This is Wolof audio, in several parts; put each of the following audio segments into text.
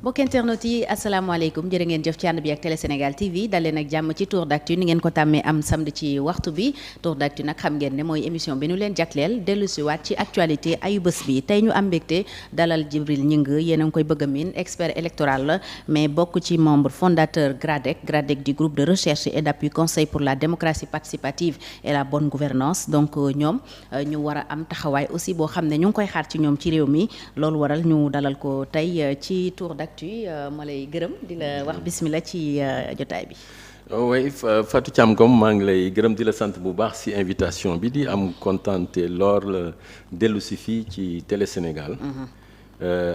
mbokk internet yi asalaamaaleykum jërë ngeen jëf ci ànd bi ak Télé Sénégal TV dal leen ak jàmm ci tour d'actu ni ngeen ko tàmmee am samedi ci waxtu bi tour d'actu nag xam ngeen ne mooy émission bi nu leen jagleel dellu si waat ci actualité ayu bés bi tey ñu am mbégte dalal Djibril Gningue yéen a ngi koy bëgg a miin expert électoral la mais bokk ci membre fondateur GRADEC du groupe de recherche et d'appui conseil pour la démocratie participative et la bonne gouvernance donc ñoom ñu war a am taxawaay aussi boo xam ne ñu ngi koy xaar ci ñoom ci réew mi loolu waral ñu dalal ko tey ci tour d'actu ma lay gërëm di la wax bismillah ci jotaay bi. oui Fatou Thiam Ngom maa ngi lay gërëm di la sant bu baax ci invitation bi di am contenté lool la dellu si fii ci Télé Sénégal.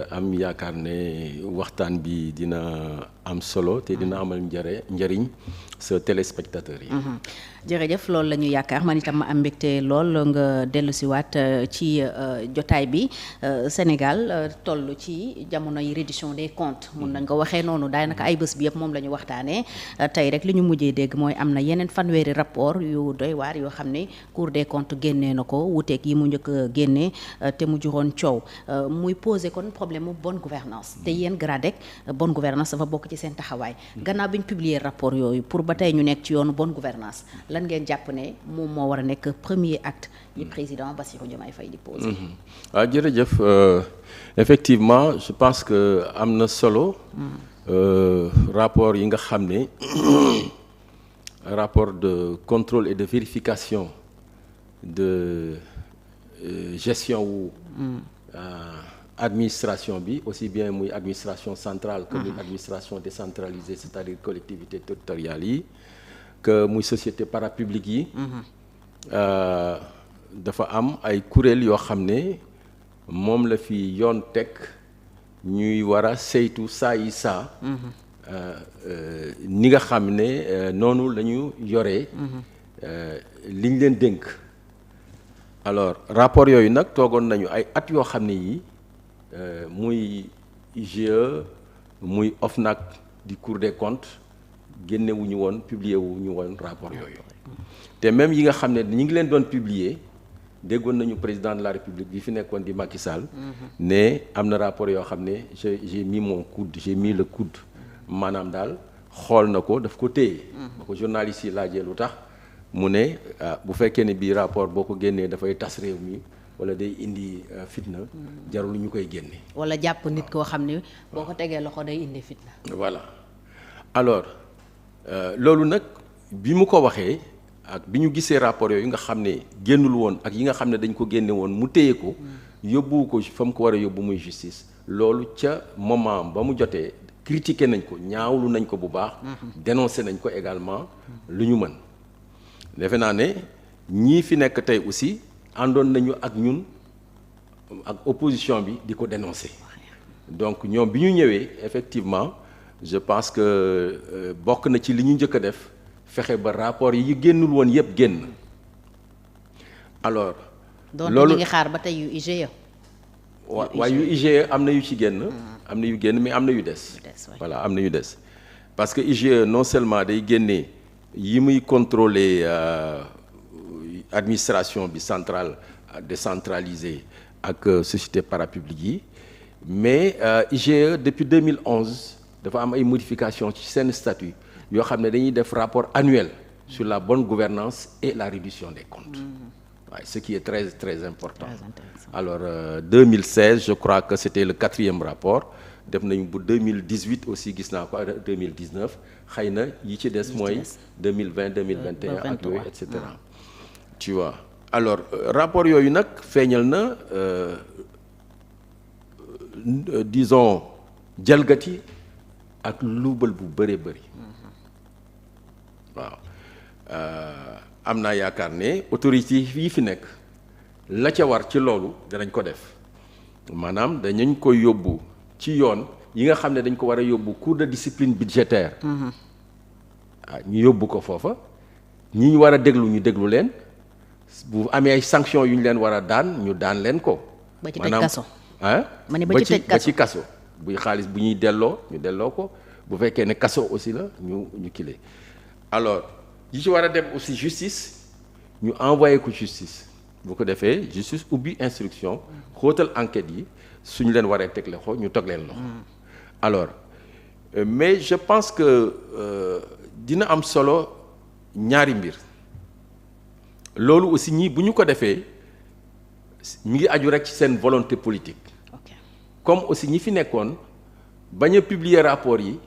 am yaakaar ne waxtaan bi dina am solo te dina amal njariñ sa téléspectateurs yi. jërëjëf loolu la ñu yaakaar man itam ma am mbégte lool nga dellu si waat ci jotaay bi Sénégal toll ci jamono yi reddition des comptes mun nañ ko waxee noonu daanaka ay bés bi yëpp moom la ñu waxtaanee tey rek li ñu mujjee dégg mooy am na yeneen fanweeri rapport yu doy waar yoo xam ne Cour des comptes génnee na ko wuuteeg yi mu njëkk a génnee te mu juróon coow muy poser kon problème mu bonne gouvernance te yéen GRADEC bonne gouvernance dafa bokk ci seen taxawaay gannaaw bi ñu publier rapport yooyu pour ba tey ñu nekk ci yoonu bonne gouvernance lan ngeen jàpp ne moom moo war a nekk premier acte yi président Bassirou Diomaye Faye di posé. waaw jërëjëf effectivement je pense que am na solo. rapport yi nga xam ne rapport de contrôle et de vérification de gestion wu. administration bi aussi bien muy administration centrale que muy administration décentralisée c'est-à-dire collectivités territoriales yi. que muy société parapublique yi dafa am ay kuréel yoo xam ne moom la fi yoon teg ñuy war a saytu saa yi saa ni nga xam ne noonu la ñu yoree liñ leen dénk alors rapport yooyu nag toogoon nañu ay at yoo xam ne yi muy IGE muy OFNAC di Cour des comptes génne wu ñu woon publier wu ñu woon rapport yooyu te même yi nga xam ne ñu ngi leen doon publier déggoon nañu président de la république bi fi nekkoon di Macky Sall ne am na rapport yoo xam ne j'ai mis mon coude j'ai mis le coude maanaam daal xool na ko daf ko téye ba ko journaliste yi laajee lu tax mu ne bu fekkee ne bii rapport boo ko génnee dafay tas réew mi wala day indi fitna jarul ñu koy génne wala jàpp nit koo xam ne boo ko tegee loxo day indi fitna voilà alors loolu nag bi mu ko waxee ak bi ñu gisee rapport yooyu nga xam ne génnul woon ak yi nga xam ne dañ ko génne woon mu téye ko yóbbu ko fa mu ko war a yóbbu muy justice loolu ca moment ba mu jotee critiqué nañ ko ñaawlu nañ ko bu baax dénoncé nañ ko également lu ñu mën defe naa ne ñii fi nekk tey aussi àndoon nañu ak ñun ak opposition bi di ko dénoncé donc ñoom bi ñu ñëwee effectivement je pense que bokk na ci li ñu njëkk a def fexe ba rapport yi génnul woon yëpp génn alors. loolu ñu ngi xaar ba tey yu IGE. waaye yu IGE am na yu ci génn. am na yu génn mais am na yu des. voilà am na yu des parce que IGE non seulement day génne yi muy contrôler administration bi centrale décentralisée ak société parapublique yi mais IGE depuis 2011. dafa am ay modifications ci seen statut yoo xam ne dañuy def rapport annuel sur la bonne gouvernance et la reddition des comptes waaye ce qui est très très important alors 2016 je crois que c'était le 4e rapport def nañu bu 2018 aussi gis naa ko 2019 xëy na yi ci des mooy 2020 2021 ak yooyu et cetera tu vois alors rapport yooyu nag feeñal na disons jalgati ak luubal bu bëree bëri waaw am naa yaakaar ne autorité yi fi nekk la ca war ci loolu danañ ko def maanaam dañañ ko yóbbu ci yoon yi nga xam ne dañ ko war a yóbbu cour de discipline budgétaire ñu yóbbu ko foofa ñi ñu war a déglu ñu déglu leen bu amee ay sanctions yu ñu leen war a daan ñu daan leen ko ba ci tëj kaso ba ci kaso buy xaalis bu ñuy delloo ñu delloo ko bu fekkee ne kaso aussi la ñu kile alors yi ci war a dem aussi justice ñu envoyé ko justice bu ko defee justice ubbi instruction xóotal enquête yi suñu leen waree teg loxo ñu teg leen loxo alors mais je pense que dina am solo ñaari mbir loolu aussi ñii bu ñu ko defee mi ngi aju rek ci seen volonté politique. Okay. Comme aussi ñi fi nekkoon bañ a publier rapport yi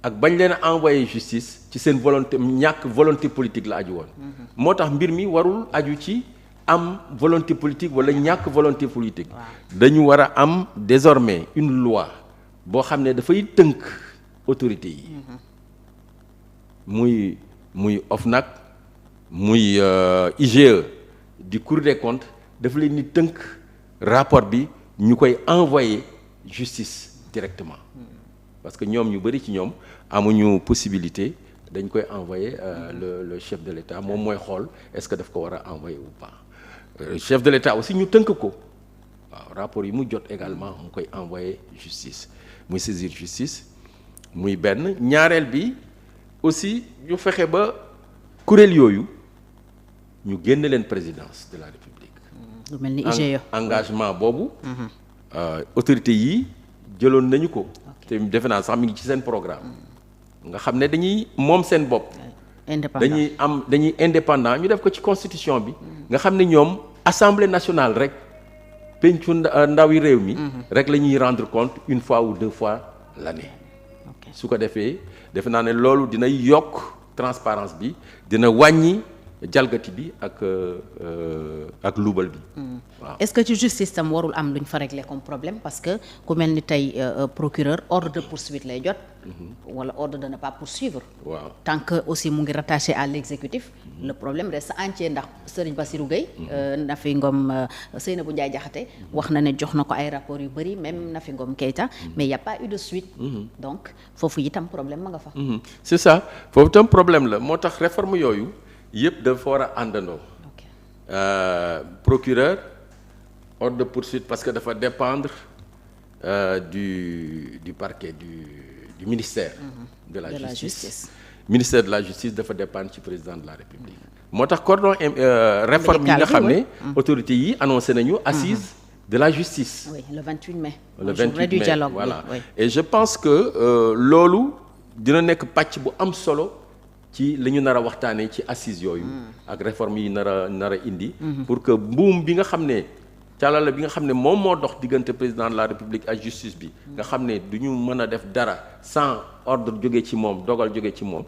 ak bañ leen a envoyer justice ci seen ñàkk volonté politique la aju woon. moo tax mbir mi warul aju ci am volonté politique wala ñàkk volonté politique. dañu war a am désormais une loi boo xam ne dafay tënk autorité yi. muy OFNAC muy IGE di Cour des comptes dafa leen ni tënk rapport bi ñu koy envoyer justice directement parce que ñoom ñu bari ci ñoom amuñu possibilité dañ koy envoyer le chef de l'État moom mooy xool est-ce que daf ko war a envoyer ou pas chef de l'État aussi ñu tënk ko waaw rapport yi mu jot également mu koy envoyer justice muy saisir justice muy benn ñaareel bi aussi ñu fexe ba kuréel yooyu ñu génn leen présidence de la République. lu mel ni IGE. engagement boobu. autorités yi jëloon nañu ko. te defe naa sax mi ngi ci seen programme. nga xam ne dañuy moom seen bopp. dañuy indépendant ñu def ko ci constitution bi. nga xam ne ñoom assemblée nationale rek pencu ndawi réew mi. rek la ñuy rendre compte une fois ou deux fois l'année. su ko defee defe naa ne loolu dina yokk transparence bi dina wàññi jalgati bi ak luubal bi. waaw est-ce que ci justice tam warul am lu ñu fa régler comme problème parce que ku mel ni tey procureur ordre de poursuite lay jot. wala ordre de ne pas poursuivre. waaw tant que aussi mu ngi rattaché à l'exécutif. le problème reste entier ndax Serigne Bassirou Gueye. Nafi Ngom Seynabou Ndiaye Diakhaté wax na ne jox na ko ay rapports yu bëri même Nafi Ngom Keïta. mais y a pas eu de suite. donc foofu itam problème ma nga fa. c'est ça foofu itam problème la moo tax réforme yooyu yëpp dafa war a àndandoo. Procureur ordre de poursuite parce que dafa dépendre du parquet du ministère. de la justice. Ministère de la justice dafa dépendre ci président de la République. moo tax cordon réforme yi nga xam ne autorités yi annoncé nañu assise de la justice. oui le 28 mai. le 28 mai du dialogue voilà oui. et je pense que loolu dina nekk pàcc bu am solo ci li ñu nar a waxtaanee ci assises yooyu. ak réforme yi nar a indi. pour que mbuum bi nga xam ne càllala bi nga xam ne moom moo dox diggante président de la République ak justice bi. nga xam ne du ñu mën a def dara sans ordre jóge ci moom dogal jóge ci moom.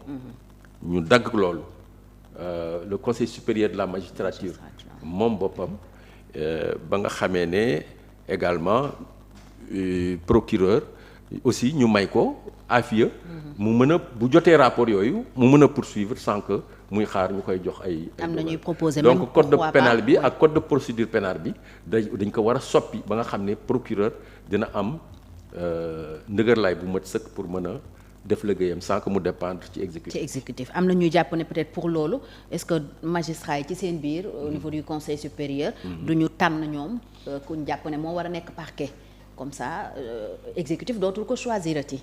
ñu dagg loolu le conseil supérieur de la magistrature moom boppam ba nga xamee ne également procureur aussi ñu may ko afiya mu mën a bu jotee rapport yooyu mu mën a poursuivre sans que muy xaar ñu koy jox ay am na ñuy proposer donc code pénal bi ak code de procédure pénale bi dañ ko war a soppi ba nga xam ne procureur dina am ndëgërlaay bu mat sëkk pour mën a def liggéeyam sans que mu dépendre ci exécutif. am na ñuy jàpp ne peut-être pour loolu est-ce que magistrat yi ci seen biir au niveau du conseil supérieur du ñu tànn ñoom ku ñu jàpp ne moo war a nekk parquet comme ça exécutif dootul ko choisirati.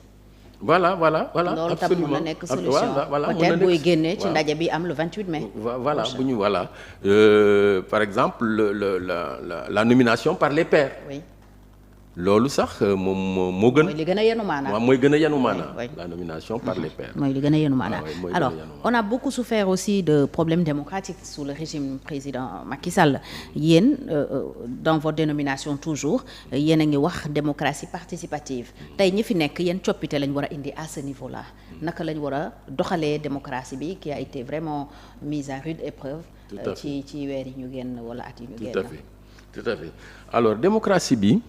voilà loolu tam mën na nekk solution peut-être booy génnee ci ndaje bi am le 28 mai. voilà bu ñu par exemple la nomination par les pairs. oui. loolu sax moom moo gën. mooy li gën a yenu maanaa. waaw mooy gën a yenu maanaa. la nomination par les pairs. mooy li gën a yenu maanaa. alors on a beaucoup souffert aussi de problèmes démocratiques sous le régime président Macky Sall yéen dans votre dénomination toujours yéen a ngi wax démocratie participative tey ñi fi nekk yéen coppite lañ war a indi à ce niveau là naka lañ war a doxalee démocratie bi qui a été vraiment mise à rude épreuve. ci weer yi ñu génn wala at yi ñu génn. tout à fait alors démocratie bi.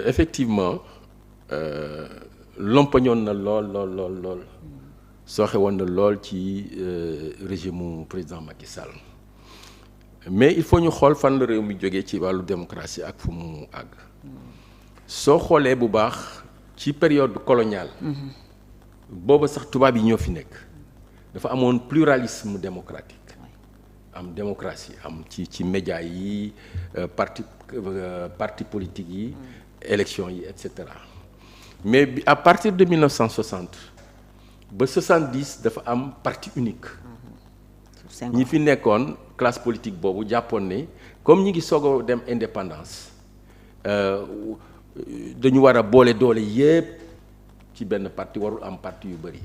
Effectivement lompañoon na lool sooxe woon na lool ci régime mu président Macky Sall mais il faut ñu xool fan la réew mi jógee ci wàllu démocratie ak fu mu àgg soo xoolee bu baax ci période coloniale booba sax tubaab yi ñoo fi nekk dafa amoon pluralisme démocratique am démocratie am ci médias yi parti politique yi élection yi et cetera mais à partir de 1960 ba 70 dafa am parti unique ñi fi nekkoon classe politique boobu jàppoon ne comme ñi ngi soog a dem indépendance dañu war a boole doole yépp ci benn parti, warul am parti yu bëri.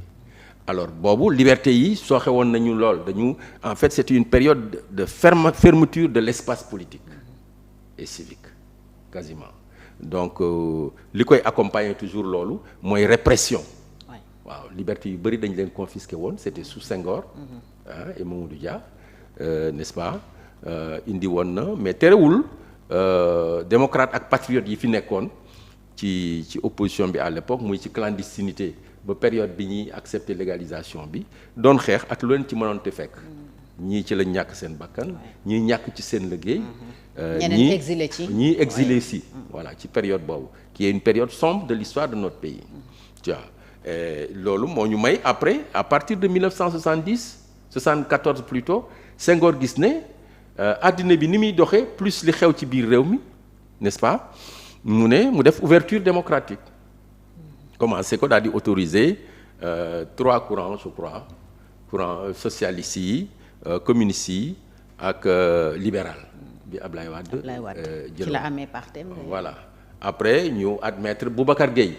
Alors boobu liberté yi sooxe woon nañu lool, dañu en fait c'est une période de fermeture de l'espace politique et civique quasiment. Donc li koy accompagner toujours loolu mooy répression. Waaw liberté yu bëri dañ leen confisqué woon, c'était sous Senghor et Mamadou Dia, n'est-ce pas, indi woon na, mais terewul démocrate ak patriote yi fi nekkoon ci opposition bi à l'époque, muy ci clandestinité ba période bi ñuy accepter légalisation bi, doon xeex ak lu leen ci mënoon te fekk. ñii ci lañ ñàkk seen bakkan, ñii ñàkk ci seen liggéey. ñeneen exilé ci ñii exilé si. Voilà ci période boobu qui est une période sombre de l'histoire de notre pays. Tu vois loolu moo ñu may après à partir de 74 plutôt, Senghor gis ne àddina bi ni muy doxee plus li xew ci biir réew mi, n'est-ce pas, mu def ouverture démocratique. Commencé ko daal di autoriser 3 courants je crois, courant socialiste yi, communiste yi ak libéral bi Ablaye Wade ci la amee partem. Voilà après ñu admettre Boubacar Gueye,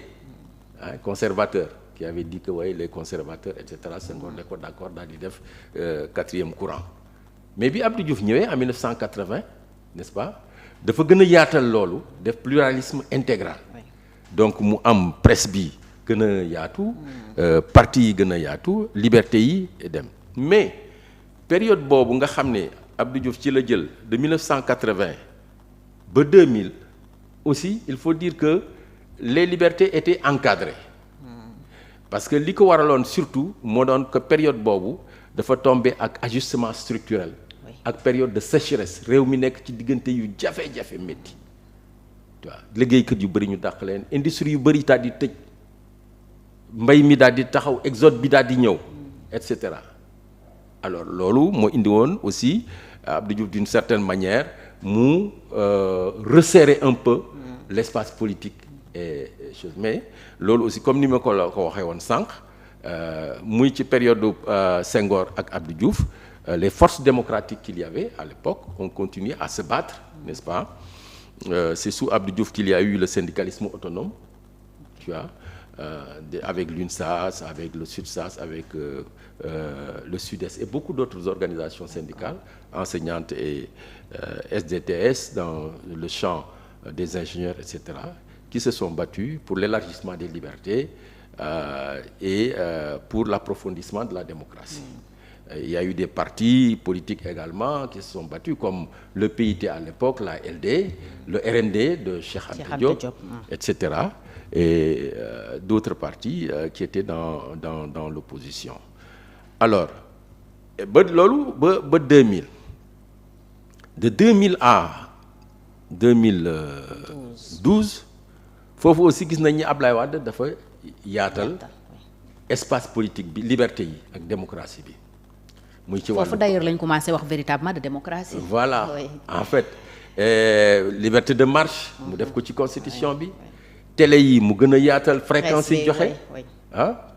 conservateur, qui avait dit que les conservateurs et cetera, Senghor ne ko d'accord daal di def 4e courant. Mais bi Abdou Diouf ñëwee en 1980, n'est-ce pas, dafa gën a yaatal loolu, def pluralisme intégral. Donc mu am presse bi gën a yaatu, parti yi gën a yaatu, liberté yi dem. Mais période boobu nga xam ne Abdou Diouf ci la jël de 1980 ba 2000 aussi, il faut dire que les libertés étaient encadrées. Parce que li ko waraloon surtout moo doon que période boobu dafa tombé ak ajustement structurel, ak période de sécheresse, réew mi nekk ci diggante yu jafe-jafe métti. waaw liggéeykat yu bëri ñu dàq leen, industrie yu bëri daal di tëj, mbay mi daal di taxaw, exode bi daal di ñëw, et cetera. Alors loolu moo indi woon aussi Abdou Diouf d'une certaine manière mu resserrer un peu l'espace politique et chose. Mais loolu aussi comme ni ma ko waxee woon sànq, muy ci période Senghor ak Abdou Diouf, les forces démocratiques qu'il y avait à l'époque ont continué à se battre, n'est-ce pas. C'est sous Abdou Diouf qu'il y a eu le syndicalisme autonome, tu vois, avec l'UNSAS, avec le SUDSAS, avec le SUDES et beaucoup d'autres organisations syndicales, enseignantes et SDTS dans le champ des ingénieurs, etc., qui se sont battus pour l'élargissement des libertés et pour l'approfondissement de la démocratie. Il y a eu des partis politiques également qui se sont battus, comme le PIT à l'époque, la LD, le RND de Cheikh Anta Diop, etc. Et d'autres partis qui étaient dans l'opposition. Alors, ba 2000, de 2000 à 2012, foofu aussi gis nañ ni Ablaye Wade dafa yaatal espace politique bi, liberté yi ak démocratie bi. muy ci wàllu foofu d'ailleurs lañ commencé wax véritablement de démocratie. Voilà, oui. En fait liberté de marche mu def ko ci constitution bi, télé yi mu gën a yaatal fréquence yi joxe,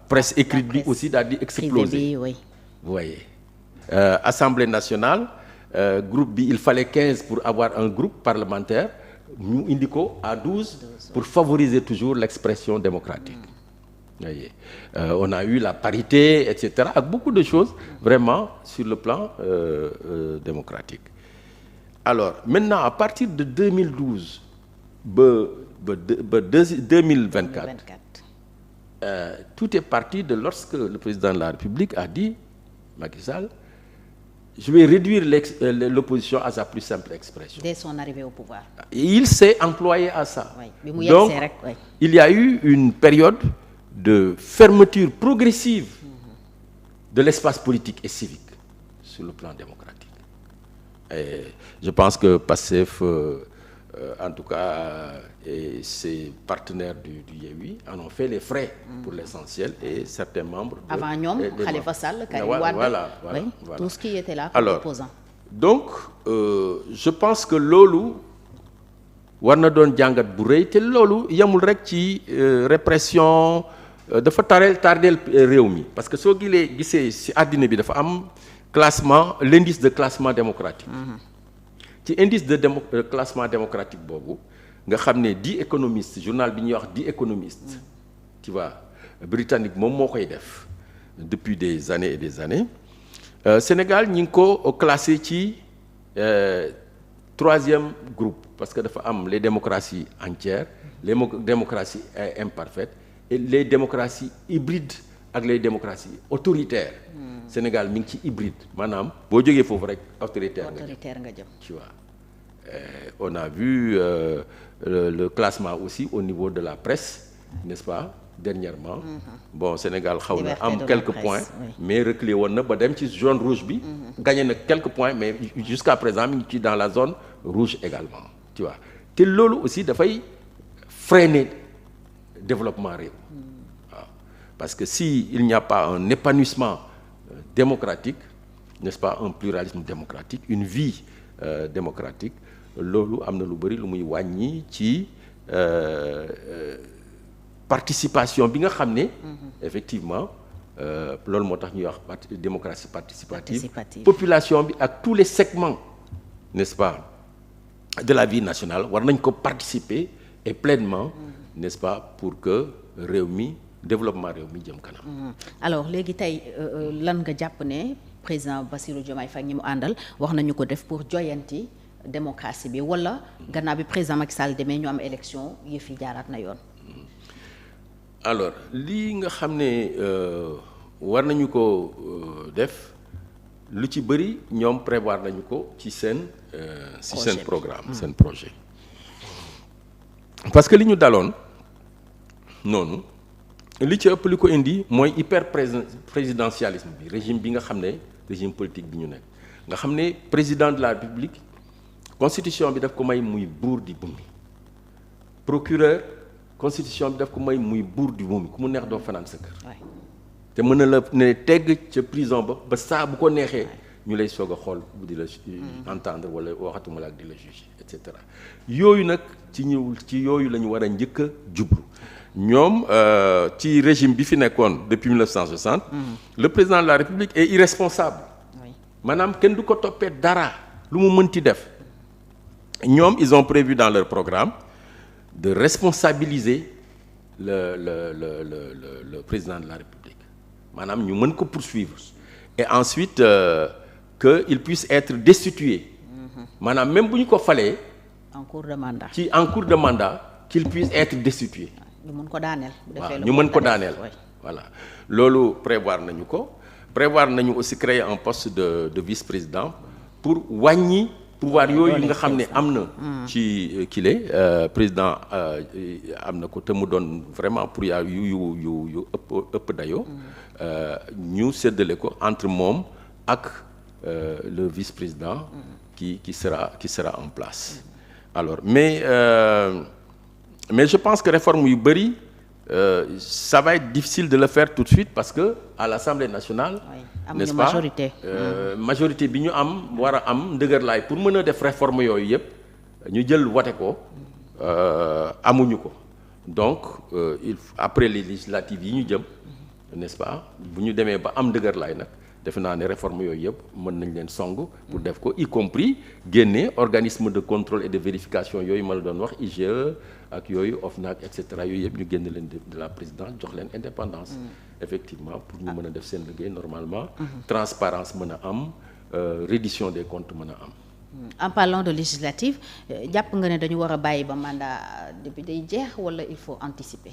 presse écrite bi aussi daal di exploser. Vous voyez, Assemblée nationale, groupe bi il fallait 15 pour avoir un groupe parlementaire, ñu indi ko à 12 pour favoriser toujours l'expression démocratique. Voyez. On a eu la parité, etc., avec beaucoup de choses vraiment sur le plan démocratique. Alors maintenant, à partir de 2012 2024, tout est parti de lorsque le président de la République a dit, Macky Sall, je vais réduire l'opposition à sa plus simple expression. Dès son arrivée au pouvoir. Et il s'est employé à ça. Oui. Donc, il y a eu une période de fermeture progressive de l'espace politique et civique sur le plan démocratique. Et je pense que PASTEF, en tout cas, et ses partenaires du Yewwi en ont fait les frais pour l'essentiel, et certains membres. Avant ñoom, Khalifa Sall, Karim Wade, voilà. Tout ce qui était là comme opposant. Donc, je pense que loolu war na doon jàngat bu rëy, te loolu yamul rek ci répression. Dafa tardeel réew mi, parce que soo gisee ci àddina bi dafa am classement, l'indice de classement démocratique. ci indice de classement démocratique boobu nga xam ne 10 économistes journal bi ñuy wax 10 économistes tu vois britannique moom moo koy def depuis des années et des années Sénégal ñi ngi ko classé ci 3e groupe parce que dafa am les démocraties entières les démocraties imparfaites et les démocraties hybrides ak les démocraties autoritaires. Sénégal mi ngi ci hybride maanaam boo jógee foofu rek autoritaire nga jëm tu vois. On a vu le classement aussi au niveau de la presse n'est-ce pas dernièrement. Bon Sénégal xaw na am quelques points mais reculé woon na ba dem ci zone rouge bi. gagné na quelques points mais jusqu'à présent mi ngi ci dans la zone rouge également tu vois te loolu aussi dafay freiner développement réew. waaw parce que si il n'y a pas un épanouissement démocratique n'est-ce pas un pluralisme démocratique une vie démocratique loolu am na lu bari lu muy wàññi ci participation bi nga xam ne effectivement loolu moo tax ñuy wax démocratie participative population bi ak tous les segments n'est-ce pas de la vie nationale war nañ ko participer et pleinement n'est-ce pas pour que réew mi développement réew mi jëm kanam. Alors léegi tey lan nga jàpp ne président Bassirou Diomaye Faye ñi mu àndal wax nañu ko def pour joyanti démocratie bi wala gannaaw bi président Macky Sall demee ñu am élection yëf yi jaaraat na yoon. Alors lii nga xam ne war nañu ko def lu ci bëri ñoom prévoir nañu ko ci seen programme seen projet parce que li ñu daloon noonu li ci ëpp li ko indi mooy présidentialisme bi régime bi nga xam ne régime politique bi ñu nekk nga xam ne président de la République constitution bi daf ko may muy buur di bummi procureur constitution bi daf ko may muy buur di bummi ku mu neex doo fanaan sa kër te mën na la ne tegg ca prison ba saa bu ko neexee ñu lay soog a xool bu di la entendre wala waxatuma la ak di la juger et cetera yooyu nag ci yooyu la ñu war a njëkk a jublu ñoom ci régime bi fi nekkoon depuis 1960 le président de la République est irresponsable maanaam kenn du ko toppee dara lu mu mënti def ñoom ils ont prévu dans leur programme de responsabiliser le président de la République maanaam ñu mën ko poursuivre et ensuite que il puisse être destitué maanaam même bu ñu ko falee en cours de mandat qu'il puisse être destitué ñu mën ko daaneel. waaw ñu mën ko daaneel voilà loolu prévoir nañu aussi créer un poste de vice-président pour wàññi pouvoir yooyu nga xam ne am na ci président am na ko te mu doon vraiment pour yu ëpp dayoo ñu séddale ko entre moom ak le vice-président qui sera en place alors mais je pense que réforme yu bëri ça va être difficile de le faire tout de suite parce que à l'Assemblée nationale n'est-ce pas majorité bi ñu war a am ndëgërlaay pour mën a def réforme yooyu yëpp ñu jël wote ko amuñu ko donc après les législatives yi ñu jëm n'est-ce pas bu ñu demee ba am ndëgërlaay nag defe naa ne réforme yooyu yëpp mën nañ leen song pour def ko y compris génne organisme de contrôle et de vérification yooyu ma la doon wax IGE ak yooyu OFNAC et cetera yooyu yëpp ñu génne leen de la présidence jox leen indépendance effectivement pour ñu mën a def seen liggéey normalement transparence mën a am reddition des comptes mën a am. En parlant de législative jàpp nga ne dañu war a bàyyi ba mandat député yi jeex wala il faut anticiper.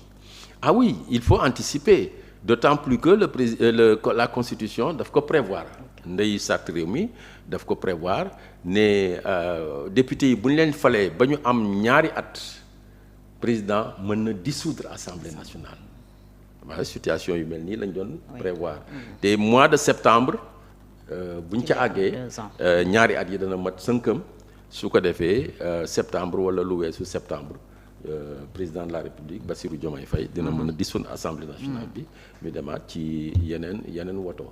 Ah oui il faut anticiper d'autant plus que la constitution daf ko prévoir ndeyu sart réew mi daf ko prévoir ne député yi bu ñu leen falee ba ñu am ñaari at président mën na dissoudre assemblée nationale waaye situation yu mel nii lañ doon prévoir te mois de septembre bu ñu ca àggee ñaari at yi dana mat sënkam su ko defee septembre wala lu weesu septembre président de la République Bassirou Diomaye Faye dina mën a dissoudre assemblée nationale bi ñu demaat ci yeneen wote.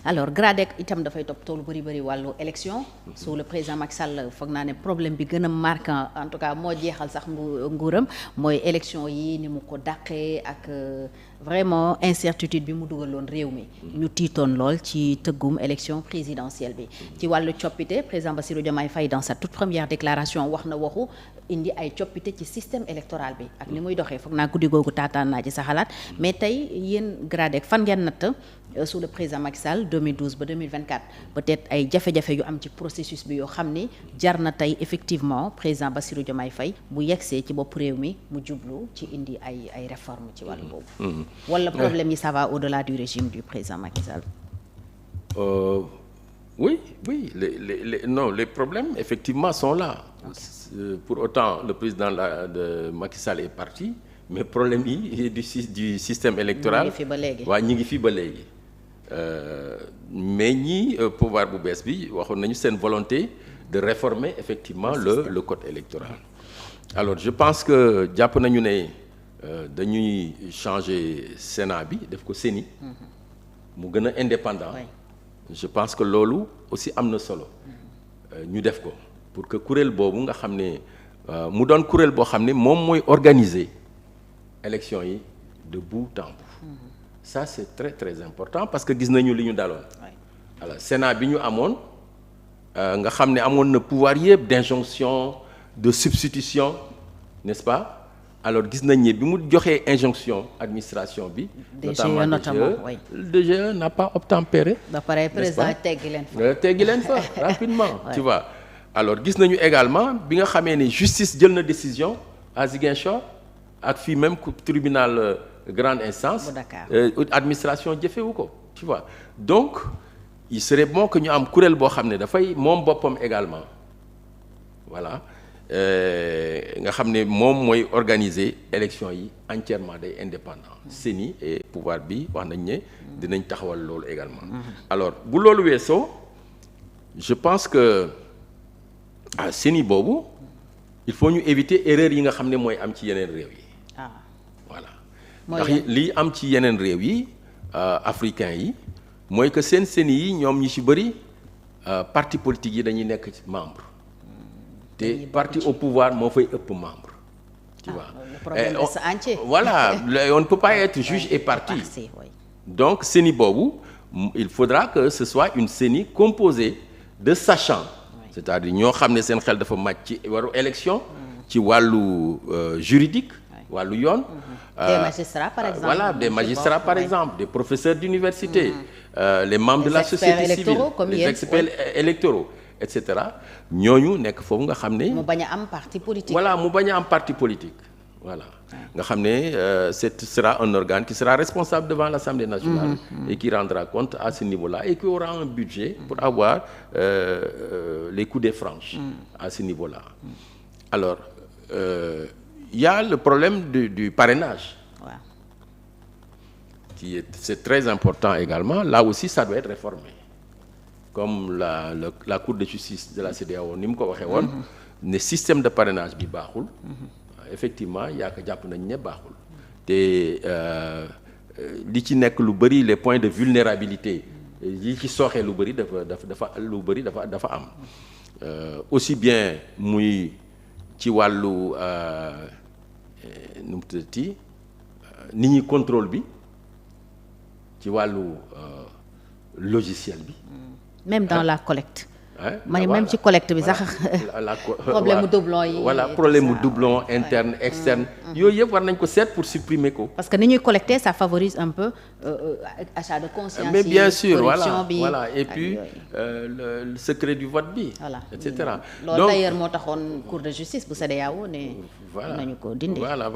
Alors GRADEC itam dafay toppatoo lu bëri wàllu élection sous le président Macky Sall foog naa ne problème bi gën a marquant en tout cas moo jeexal sax nguuram mooy élection yi ni mu ko dàqee ak vraiment incertitude bi mu dugaloon réew mi ñu tiitoon lool ci tëggum élection présidentielle bi ci wàllu coppite président Bassirou Diomaye Faye dans sa toute première déclaration wax na waxu indi ay coppite ci système électoral bi ak ni muy doxee foog naa guddi googu taataan naa ci sa xalaat mais tey yéen GRADEC fan ngeen natt sous le président Macky Sall 2012 ba 2024 peut-être ay jafe-jafe yu am ci processus bi yoo xam ni jar na tey effectivement président Bassirou Diomaye Faye bu yegsee ci bopp réew mi mu jublu ci indi ay réformes ci wàllu boobu. wala problème yi ça va au-delà du régime du président Macky Sall. Oui, les problèmes effectivement sont là. Okay. Pour autant le président de Macky Sall est parti mais problème yi du système électoral ñi ngi fi ba léegi mais ñi pouvoir bu bees bi waxoon nañu seen volonté de réformer effectivement le code électoral. Alors je pense que jàpp nañu ne dañuy changer Sénat bi def ko CENI mu gën a indépendant. Je pense que loolu aussi am na solo ñu def ko pour que kuréel boobu nga xam ne mu doon kuréel boo xam ne moom mooy organiser élection yi de bout en bout. Ça c'est très très important parce que gis nañu li ñu daloon. alors Sénat bi ñu amoon nga xam ne amoon na pouvoir yëpp d'injonction de substitution n'est-ce pas alors gis nañ ne bi mu joxee injonction administration bi. notamment le DGE n'a pas obtempéré. ba pare président teggi leen fa rapidement. Tu vois alors gis nañu également bi nga xamee ne justice jël na décision à Ziguinchor ak fii même tribunal grande instance. administration jëfewu ko. Tu vois donc il serait bon que ñu am kuréel boo xam ne dafay moom boppam également voilà. nga xam ne moom mooy organiser élection yi entièrement day indépendant CENI et pouvoir bi wax nañ ne dinañ taxawal loolu également. Alors bu loolu weesoo je pense que CENI boobu il faut ñu éviter erreur yi nga xam ne mooy am ci yeneen réew yi. Voilà ndax lii am ci yeneen réew yi africains yi mooy que seen CENI yi ñoom ñi ci bëri parti politique yi dañuy nekk ci membre. te parti au pouvoir moo fay ëpp membre. Tu vois le problème reste entier. Voilà on ne peut pas être juge et partie. Donc CENI boobu il faudra que ce soit une CENI composée de sachants. C'est-à-dire ñoo xam ne seen xel dafa màcc ci wàllu élection. ci wàllu juridique. wàllu yoon. des magistrats par exemple. Voilà des magistrats par exemple des professeurs d'université. Les membres de la société civile les experts électoraux. etc ñooñu nekk foofu nga xam ne. mu bañ a am parti politique. voilà mu bañ a am parti politique voilà. nga xam ne ce sera un organe qui sera responsable devant l'Assemblée nationale. Et qui rendra compte à ce niveau-là et qui aura un budget pour avoir les coudées franches. À ce niveau-là. Alors il y a le problème du parrainage. C'est très important également là aussi ça doit être réformé. Comme la Cour de justice de la CEDEAO ni mu ko waxee woon ne système de parrainage bi baaxul effectivement yaa ko jàpp nañ ne baaxul te li ci nekk lu bëri les points de vulnérabilité yi ci sooxee lu bëri dafa am aussi bien muy ci wàllu nu mu tuddati nit ñi contrôle bi ci wàllu logiciel bi. Même dans la collecte. Même ci collecte bi sax. problème mu doublon yi. voilà problème mu doublon interne externe. yooyu yëpp war nañ ko seet pour supprimer ko. parce que ni ñuy collecter ça favorise un peu achat de conscience. mais bien sûr voilà et puis le secret du vote bi. voilà et cetera. loolu d'ailleurs moo taxoon Cour de justice bu CEDEAO ne. nañu ko dindi. voilà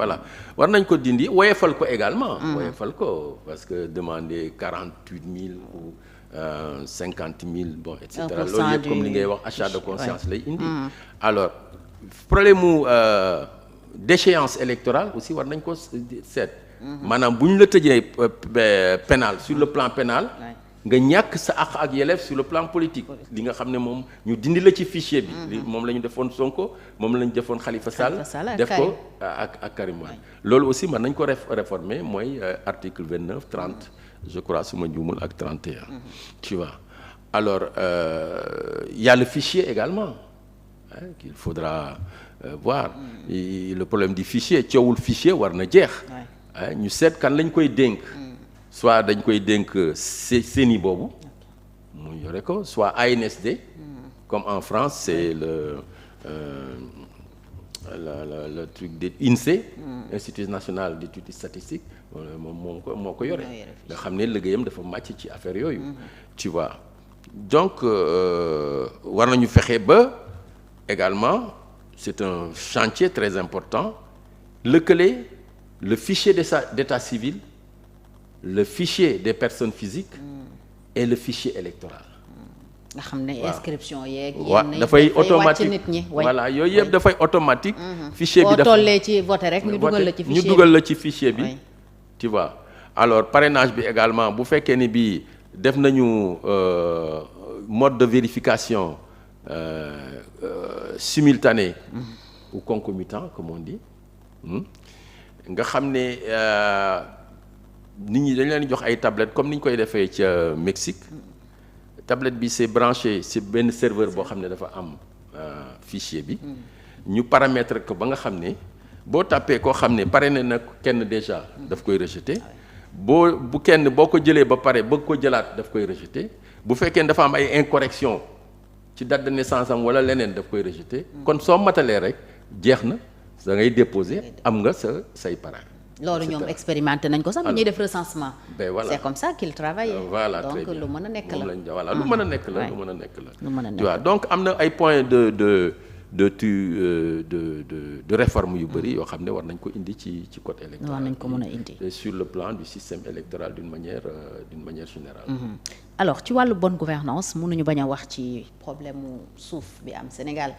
war nañ ko dindi woyefal ko également. woyefal ko parce que demander 48 000 ou. 50 000 bon et cetera loolu yëpp comme li ngay wax achat de conscience lay indi. Alors problème mu déchéance électorale aussi war nañ ko seet. maanaam bu ñu la tëjee pénal sur le plan pénal. nga ñàkk sa àq ak yelleef sur le plan politique li nga xam ne moom ñu dindi la ci fichier bi moom la ñu defoon Sonko moom la ñu defoon Khalifa Sall def ko ak Karim Wade loolu aussi mën nañ ko réformer mooy article 29 30 je crois su ma juumul ak 31 tu vois alors il y a le fichier également qu'il faudra voir le problème du fichier coowul fichier war na jeex ñu seet kan lañ koy dénk soit dañ koy dénk CENI boobu mu yore ko soit ANSD comme en France c'est le truc de INSEE Institut national d'études statistiques moom moo ko yore nga xam ne liggéeyam dafa màcc ci affaire yooyu tu vois donc war nañu fexe ba également c'est un chantier très important lëkkale le fichier d'état civil le fichier des personnes physiques et le fichier électoral. nga xam ne inscription yeeg. yenn dafay automatique nit ñi. voilà yooyu yëpp dafay automatique. fichier bi dafa boo tollee ci voter rek ñu dugal la ci fichier bi ñu dugal la ci fichier bi. tu vois alors parrainage bi également bu fekkee ni bii def nañu mode de vérification simultané ou concomitant comme on dit nga xam ne. nit ñi dañ leen jox ay tablettes comme ni ñu koy defee ca Mexique tablette bi c'est branché ci benn serveur boo xam ne dafa am fichier bi ñu paramétrer ko ba nga xam ne boo tàppee koo xam ne parrainé na kenn déjà daf koy rejeter boo ko jëlee ba pare bëgg ko jëlaat daf koy rejeter bu fekkee dafa am ay incorrection ci date de naissance am wala leneen daf koy rejeter kon soo matalee rek jeex na da ngay déposer am nga say parrain. loolu ñoom expérimenté nañ ko sax bu ñuy def recensement. Voilà. C'est comme ça qu'ils travaillaient. Voilà, donc lu mën a nekk la voilà lu mën a nekk la lu mën a nekk la. lu mën a nekk tu vois donc am na ay points de réforme yu bëri yoo xam ne war nañ ko indi ci code électoral. war nañ ko mën a indi. sur le plan du système électoral d'une manière générale. alors ci wàllu bonne gouvernance mënuñu bañ a wax ci problème mu suuf bi am Sénégal.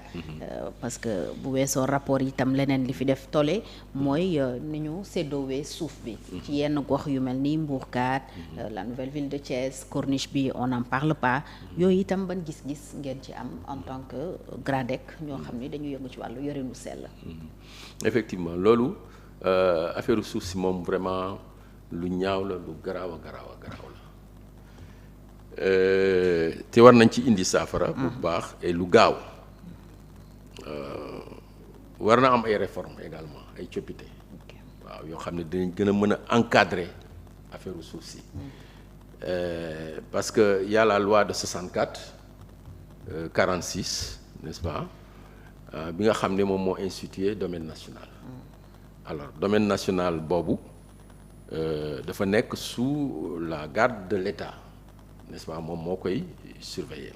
parce que bu weesoo rapport yi itam leneen li fi def tolle mooy ni ñu séddoowee suuf bi. ci yenn gox yu mel ni Mbourkat. la nouvelle ville de Thiès Corniche bi on n'en parle pas. yooyu itam ban gis-gis ngeen ci am en tant que GRADEC ñoo xam ni dañu yëngu ci wàllu yorinu sell. effectivement loolu affaire suuf si moom vraiment lu ñaaw la lu garaaw a garaaw la. te war nañ ci indi saafara bu baax et lu gaaw war na am ay réformes également ay coppite waaw yoo xam ne dinañ gën a mën a encadrer affaire suuf si parce que y a la loi de 64 46 n'est-ce pas bi nga xam ne moom moo institué domaine national alors domaine national boobu dafa nekk sous la garde de l'État n'est-ce pas moom moo koy surveiller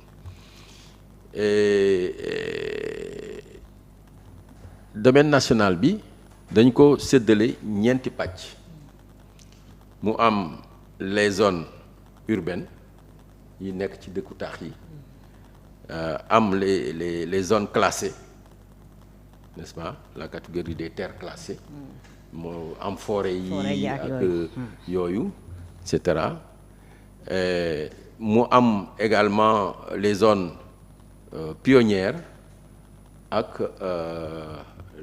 domaine national bi dañ ko séddale ñeenti pàcc mu am les zones urbaines yi nekk ci dëkku taax yi am les zones classées n'est-ce pas la catégorie des terres classées moo am forêt yi ak yooyu et cetera mu am également les zones pionnières ak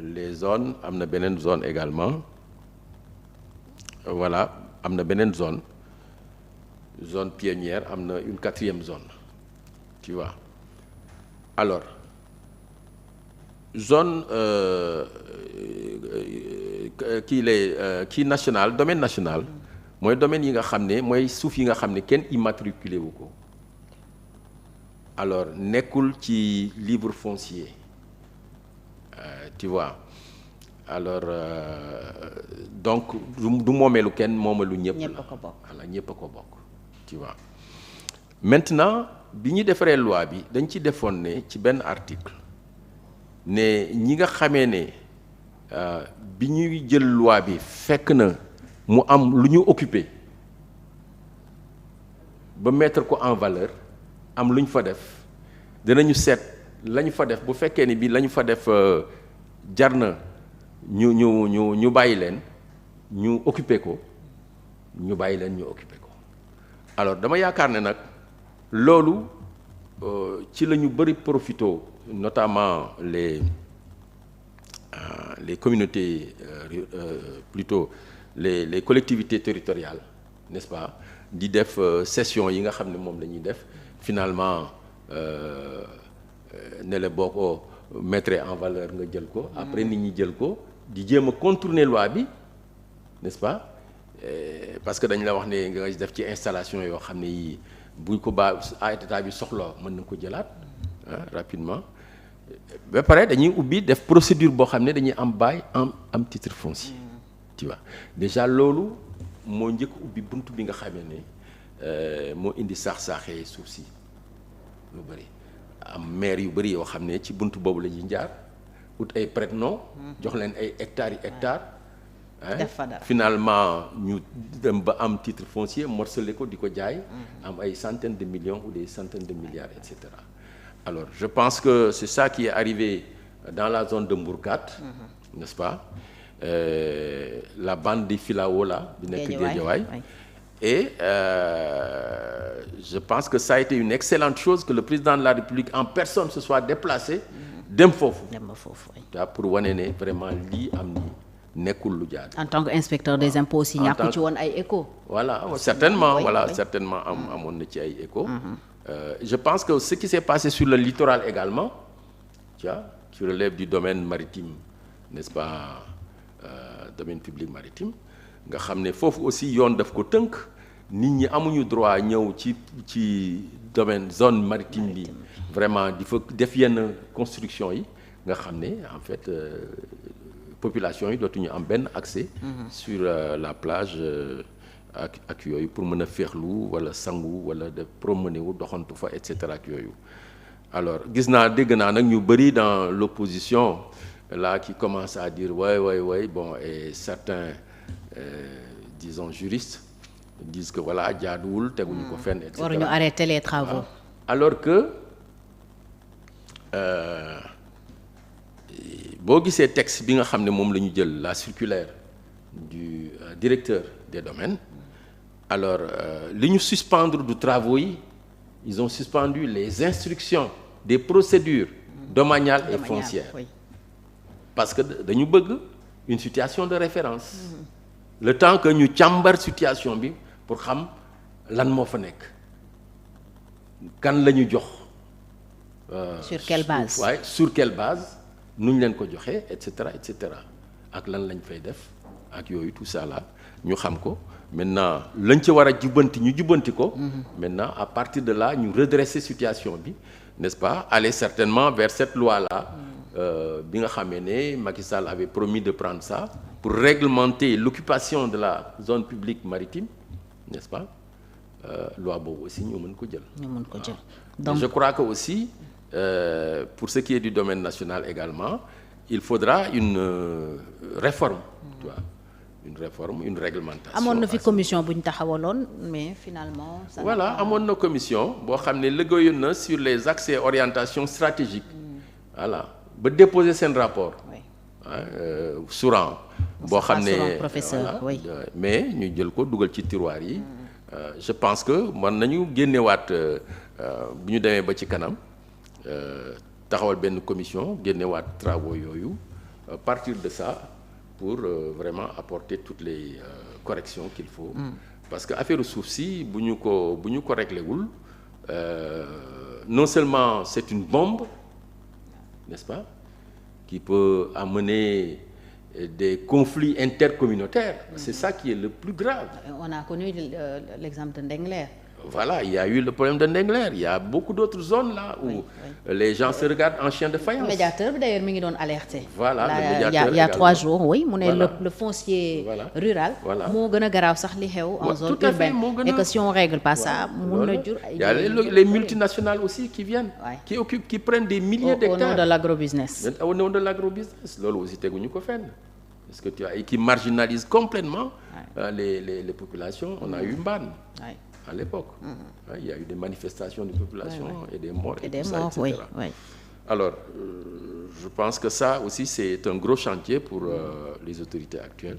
les zones am na beneen zone également voilà am na beneen zone pionnière am na une quatrième zone tu vois alors zone kii national domaine national mooy domaine yi nga xam ne mooy suuf yi nga xam ne kenn immatriculé wu ko alors nekkul ci livre foncier tu vois alors donc du moomeelu kenn moomeelu ñëpp la voilà ñëpp a ko bokk tu vois maintenant bi ñu defaree loi bi dañ ci defoon ne ci benn article ne ñi nga xamee ne bi ñuy jël loi bi fekk na mu am lu ñu occupé ba mettre ko en valeur am lu ñu fa def dinañu seet la ñu fa def bu fekkee ni bi la ñu fa def jar na ñu bàyyi leen ñu occupé ko ñu bàyyi leen ñu occupé ko alors dama yaakaar ne nag loolu ci la ñu bëri profito notamment les communautés plutôt les collectivités territoriales, n'est-ce pas, di def session yi nga xam ne moom la ñuy def finalement ne la boo ko mettre en valeur nga jël ko après nit ñi jël ko di jéem a contourner loi bi, n'est-ce pas, parce que dañ la wax ne nga def ci installation yoo xam ne yii buñ ko état bi soxla mën na ko jëlaat rapidement ba pare dañuy ubbi def procédure boo xam ne dañuy am bail am titre foncier, tu vois. Déjà loolu moo njëkk ubbi bunt bi nga xamee ne moo indi saax-saaxee suuf si lu bëri am maire yu bëri yoo xam ne ci bunt boobu la ñuy jaar ut ay prête-nom jox leen ay hectares yi hectares finalement ñu dem ba am titre foncier morcelé ko di ko jaay am ay centaines de millions ou des centaines de milliards et cetera. Alors je pense que c'est ça qui est arrivé dans la zone de Mbourkat, n'est-ce pas, la bande di Filao là bi nekk Guédiawaye et je pense que ça a été une excellente chose que le président de la République en personne se soit déplacé dem foofu pour wane ne vraiment lii am ni nekkul lu jaar. En tant qu'inspecteur des impôts aussi ñàkku ci woon ay écho. Voilà certainement certainement amoon na ci ay écho. Je pense que ce qui s'est passé sur le littoral également, tu vois, qui relève du domaine maritime, n'est-ce pas, domaine public maritime, nga xam ne foofu aussi yoon daf ko tënk nit ñi amuñu droit ñëw ci domaine zone maritime bi vraiment di fa def yenn construction yi nga xam ne en fait population yi dootuñu am benn accès sur la plage ak yooyu pour mën a féexlu wala sangu wala de promener wu doxantu fa et cetera ak yooyu. Alors dégg naa nag ñu bëri dans l'opposition là qui commence à dire ouais bon, et certains disons juristes disent que voilà jaaduwul teguñu ko fenn et cetera. waruñu arrêter les travaux. Alors que boo gisee texte bi nga xam ne moom la ñu jël la circulaire du directeur des domaines. Alors li ñu suspendre du travaux yi ils ont suspendu les instructions des procédures domaniales et foncières parce que dañu bëgg une situation de référence le temps que ñu càmbar situation bi pour xam lan moo fa nekk kan la ñu jox sur quelle base sur quelle base nu ñu leen ko joxee et cetera ak lan lañ fay def ak yooyu tout ça là ñu xam ko. Maintenant lañ ci war a jubbanti ñu jubbanti ko. Maintenant à partir de là ñu redresser situation bi, n'est-ce pas, aller certainement vers cette loi là bi nga xamee ne Macky Sall avait promis de prendre ça pour réglementer l'occupation de la zone publique maritime, n'est-ce pas, loi boobu aussi ñu mën ko jël. Donc je crois que aussi pour ce qui est du domaine national également il faudra une réforme, tu vois. Une réglementation. amoon na fi commission bu ñu taxawaloon mais finalement. voilà amoon na commission boo xam ne liggéeyoon na sur les axes et orientations stratégiques. voilà ba déposer seen rapport. Souran. boo xam ne professeur oui. mais ñu jël ko dugal ci tiroir yi. je pense que mën nañu génnewaat bu ñu demee ba ci kanam taxawal benn commission génnewaat travaux yooyu à partir de ça. Pour vraiment apporter toutes les corrections qu'il faut. Parce que affaire suuf si bu ñu ko réglé wul non seulement c'est une bombe, n'est-ce pas, qui peut amener des conflits intercommunautaires. C'est ça qui est le plus grave. On a connu l'exemple de Ndengler. Voilà, il y a eu le problème de Ndengler. Il y a beaucoup d'autres zones là où les gens se regardent en chien de faïence. Le médiateur d'ailleurs mi ngi doon alerté. Voilà, là, le médiateur il y a 3 jours, oui, mu ne le foncier rural. Voilà. moo gën a garaaw sax li xew en zone urbaine. Et que si on règle pas ça, mun na jur ay. Il y a les multinationales aussi qui viennent, qui prennent des milliers d'hectares. Au nom de l'agrobusiness. Au nom de l'agrobusiness. Loolu aussi teguñu ko fenn. Parce que tu vois, et qui marginalisent complètement les populations. On a eu Mbane. À l'époque, il y a eu des manifestations de population et des morts et tout ça, etc. Oui. Alors, je pense que ça aussi c'est un gros chantier pour les autorités actuelles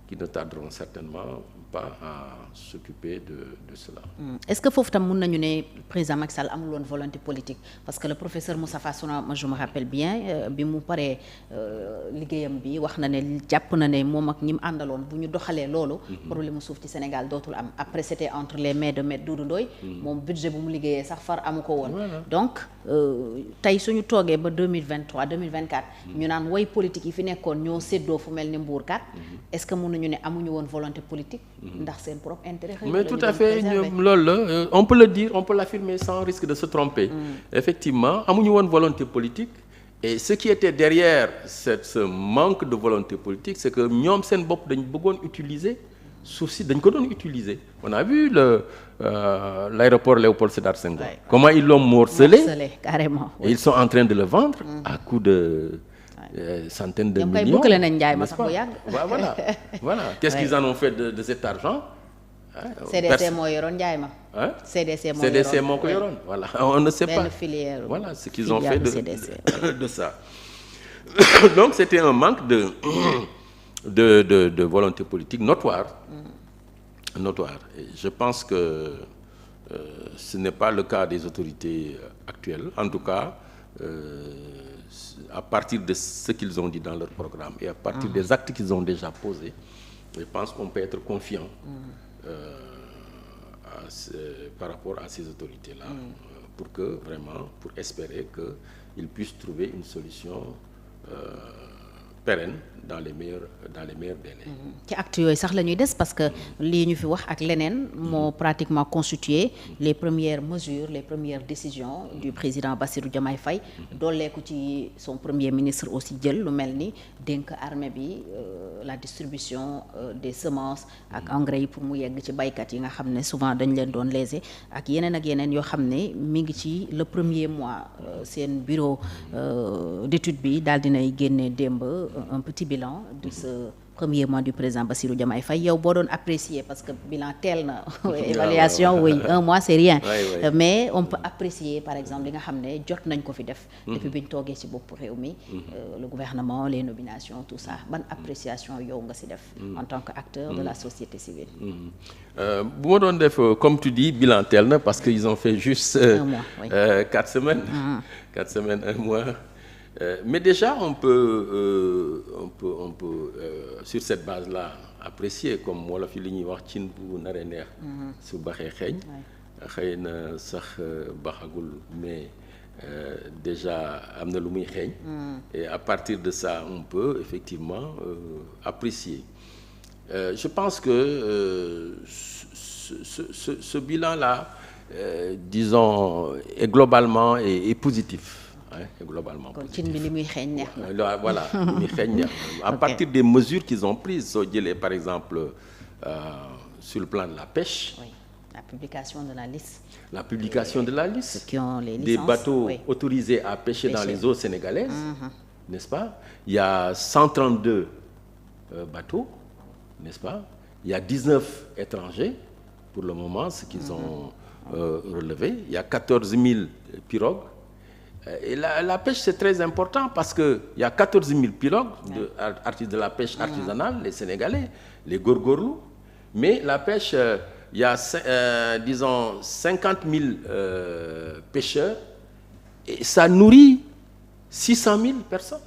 qui ne tarderont certainement pas à s'occuper de cela. Est-ce que foofu tam mun nañu ne président Macky Sall amul woon volonté politique parce que le professeur Moustapha Souna je me rappelle bien bi mu paree liggéeyam bi wax na ne jàpp na ne moom ak ñi mu àndaloon bu ñu doxalee loolu. problème mu suuf ci Sénégal dootul am après c'était entre les mains de Maître Doudou Ndoye. moom budget bu mu liggéeyee sax far amu ko woon. donc tey suñu toogee ba 2023 2024. ñu naan woy politique yi fi nekkoon ñoo séddoo fu mel ni Mbourkat. est-ce que mun nañu ne amuñu woon volonté politique. ndax seen propre intérêt. mais tout à fait ñoom loolu la on peut le dire on peut l'affirmer sans risque de se tromper. Effectivement amuñu woon volonté politique. et ce qui était derrière ce manque de volonté politique c'est que ñoom seen bopp dañ bëggoon utiliser suuf si dañ ko doon utiliser. on a vu l'aéroport Léopold Sédar Senghor. Ouais. Comment ils l'ont morcelé carrément. Et ils sont en train de le vendre. À coût de centaines de millions. N'est-ce pas? Voilà. Qu'est-ce qu'ils en ont fait de cet argent? CDC moo yoroon njaay ma. CDC moo ko yoroon. Voilà, on ne sait pas. Filière, voilà ce qu'ils ont fait de ça. Donc c'était un manque de volonté politique notoire. Et je pense que ce n'est pas le cas des autorités actuelles. En tout cas, à partir de ce qu'ils ont dit dans leur programme et à partir des actes qu'ils ont déjà posés, je pense qu'on peut être confiant par rapport à ces autorités-là, pour espérer qu'ils puissent trouver une solution pérenne dans les meilleurs délais. ci actes yooyu sax la ñuy des parce que lii ñu fi wax ak leneen moo pratiquement constitué les premières mesures les premières décisions du président Bassirou Diomaye Faye dooleeku ci son premier ministre aussi jël lu mel ni dénk armée bi la distribution des semences ak engrais yi pour mu yegg ci baykat yi nga xam ne souvent dañ leen doon léser ak yeneen yoo xam ne mi ngi ci le premier mois seen bureau d'étude bi daal dinay génne démb un petit bilan de ce premier mois du président Bassirou Diomaye Faye yow boo doon apprécier parce que bilan teel na évaluation oui un mois c'est rien mais on peut apprécier par exemple li nga xam ne jot nañ ko fi def depuis bi ñu toogee ci bopp réew mi le gouvernement les nominations tout ça ban appréciation yow nga ci def en tant qu'acteur de la société civile bu ma doon def comme tu dis bilan teel na parce que ils ont fait juste 4 semaines 4 semaines 1 mois. Mais déjà on peut sur cette base-là apprécier comme wolof yi li ñuy wax cin bu naree neex su baxee xeeñ xëy na sax baxagul mais déjà am na lu muy xeeñ et à partir de ça on peut effectivement apprécier je pense que ce bilan-là disons est globalement est positif. Globalement cin bi li muy xeeñ neex na voilà li muy xeeñ neex na à partir des mesures qu'ils ont prises soo jëlee par exemple sur le plan de la pêche. Oui. La publication de la liste. Ceux qui ont les licences, des bateaux autorisés à pêcher dans les eaux sénégalaises, n'est-ce pas? Il y a 132 bateaux, n'est-ce pas? Il y a 19 étrangers pour le moment, ce qu'ils ont relevé. Il y a 14 000 pirogues. Et la pêche c'est très important parce que il y a 14 000 pirogues de la pêche artisanale, les Sénégalais, les góorgóorlu, mais la pêche il y a disons 50 000 pêcheurs et ça nourrit 600 000 personnes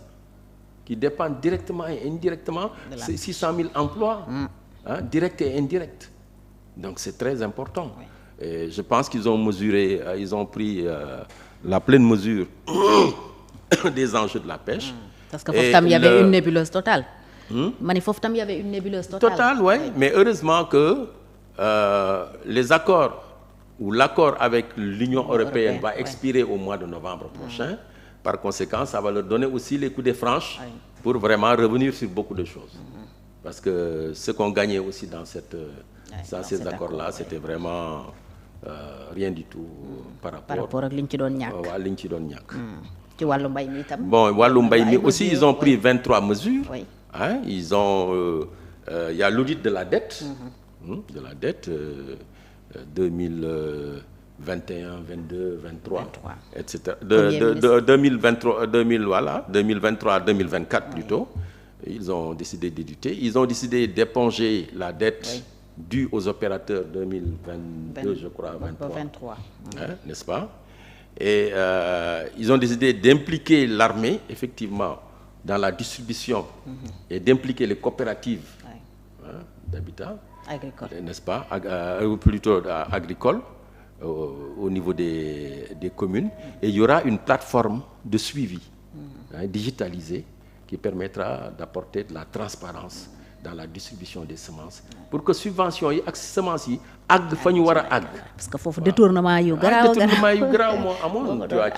qui dépendent directement et indirectement, c'est 600 000 emplois directs et indirects. Donc c'est très important. Oui. Et je pense qu'ils ont mesuré, ils ont pris la pleine mesure des enjeux de la pêche. Parce que foofu tam y avait une nébuleuse totale. Ma ni foofu tam y avait une nébuleuse totale. Totale, oui. Mais heureusement que les accords ou l'accord avec l'Union européenne va expirer au mois de novembre prochain. Par conséquent, ça va leur donner aussi les coups de franche pour vraiment revenir sur beaucoup de choses. Parce que ce qu'on gagnait aussi dans ces accords-là, c'était vraiment rien du tout par rapport ak liñ ci doon ñàkk. waaw liñ ci doon ñàkk. ci wàllu mbay mi itam. Bon wàllu mbay mi aussi ils ont pris 23 mesures. Oui. Ils ont il y a l'audit de la dette. De la dette 2021, 22, 23, etc. De 2023, 2023, 2024 plutôt. ils ont décidé d'éditer. Ils ont décidé d'éponger la dette due aux opérateurs 2022, je crois, 23. N'est-ce pas? Et ils ont décidé d'impliquer l'armée, effectivement, dans la distribution et d'impliquer les coopératives d'habitat, n'est-ce pas? Plutôt agricoles, au niveau des communes. Et il y aura une plateforme de suivi digitalisée qui permettra d'apporter de la transparence dans la distribution des semences pour que subventions yi ak semences yi àgg fa ñu war a àgg. parce que foofu détournement yu garaaw moo amoon tu vois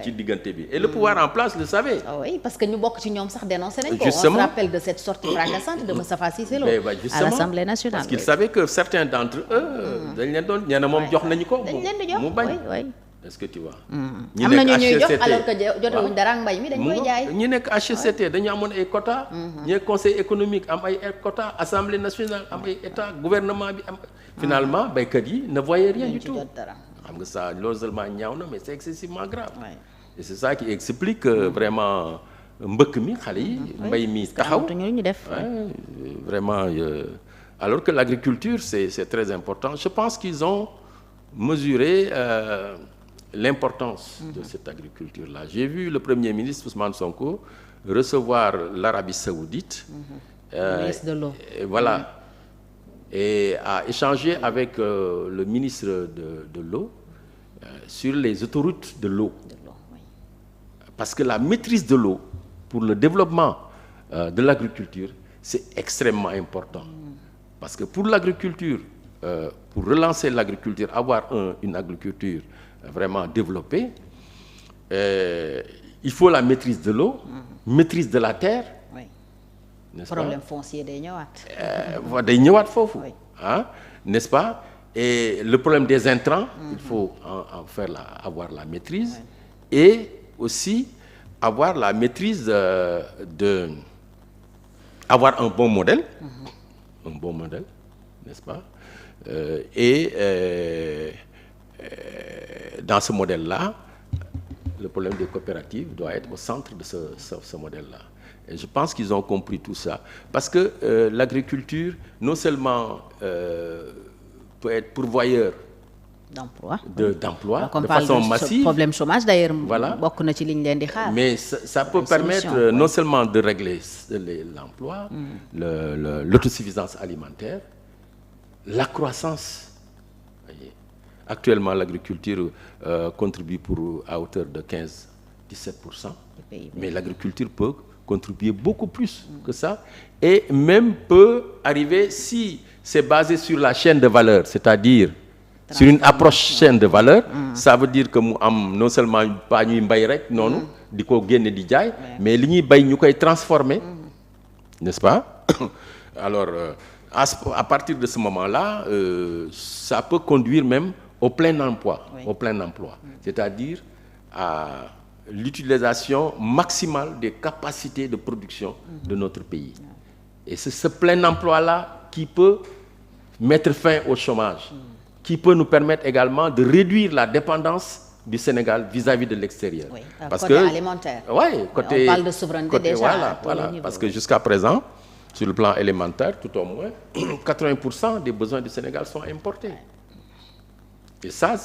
ci diggante bi et le pouvoir en place le savait. Oui, parce que ñu bokk ci ñoom sax dénoncé nañ ko. On se rappelle de cette sortie fracassante de Moustapha Cissé Lo à l'Assemblée nationale. Parce qu'il savait que certains d'entre eux dañ leen doon ñenn moom jox nañu ko mu bañ. Est-ce que tu vois. ñi nekk HCCT am na ñu ñuy jox alors que jotewuñ dara ak mbay mi dañ koy jaay. ñi nekk HCCT dañu amoon ay quotas. ñi conseil économique am ay quotas assemblée nationale am ay état gouvernement bi am. Finalement baykat yi ne voyaient rien du tout. xam nga ça loolu seulement ñaaw na mais c'est excessivement grave. Et c'est ça qui explique vraiment mbëkk mi xale yi. mbay mi taxaw vraiment alors que l'agriculture c'est très important. Je pense qu'ils ont mesuré l'importance de cette agriculture-là. J'ai vu le Premier ministre Ousmane Sonko recevoir l'Arabie Saoudite, ministre de l'eau. Voilà, et a échangé avec le ministre de l'eau sur les autoroutes de l'eau. Parce que la maîtrise de l'eau pour le développement de l'agriculture, c'est extrêmement important. Parce que pour l'agriculture, pour relancer l'agriculture, avoir une agriculture vraiment développée, il faut la maîtrise de l'eau, maîtrise de la terre. N'est-ce pas? Problème foncier day ñëwaat. Day ñëwaat foofu, n'est-ce pas? Et le problème des intrants, il faut avoir la maîtrise et aussi avoir la maîtrise avoir un bon modèle, n'est-ce pas? Dans ce modèle-là, le problème des coopératives doit être au centre de ce modèle-là. Et je pense qu'ils ont compris tout ça. Parce que l'agriculture, non seulement peut être pourvoyeur d'emploi de façon massive. Problème chômage d'ailleurs. Voilà. Bokk na ci liñ leen di xaar. Mais ça peut permettre non seulement de régler l'emploi, l'autosuffisance alimentaire, la croissance. Actuellement, l'agriculture contribue à hauteur de 15-17%. Mais l'agriculture peut contribuer beaucoup plus que ça. Et même peut arriver, si c'est basé sur la chaîne de valeur, c'est-à-dire sur une approche chaîne de valeur, ça veut dire que mu am non seulement pas ñuy mbay rek noonu di ko génne di jaay, mais li ñuy bay ñu koy transformer, n'est-ce pas? Alors à partir de ce moment-là, ça peut conduire même au plein emploi, c'est-à-dire à l'utilisation maximale des capacités de production de notre pays. Et c'est ce plein emploi-là qui peut mettre fin au chômage, qui peut nous permettre également de réduire la dépendance du Sénégal vis-à-vis de l'extérieur. Oui, côté alimentaire. Oui, on parle de souveraineté déjà. Voilà, parce que jusqu'à présent, sur le plan élémentaire, tout au moins, 80% des besoins du Sénégal sont importés. Et ça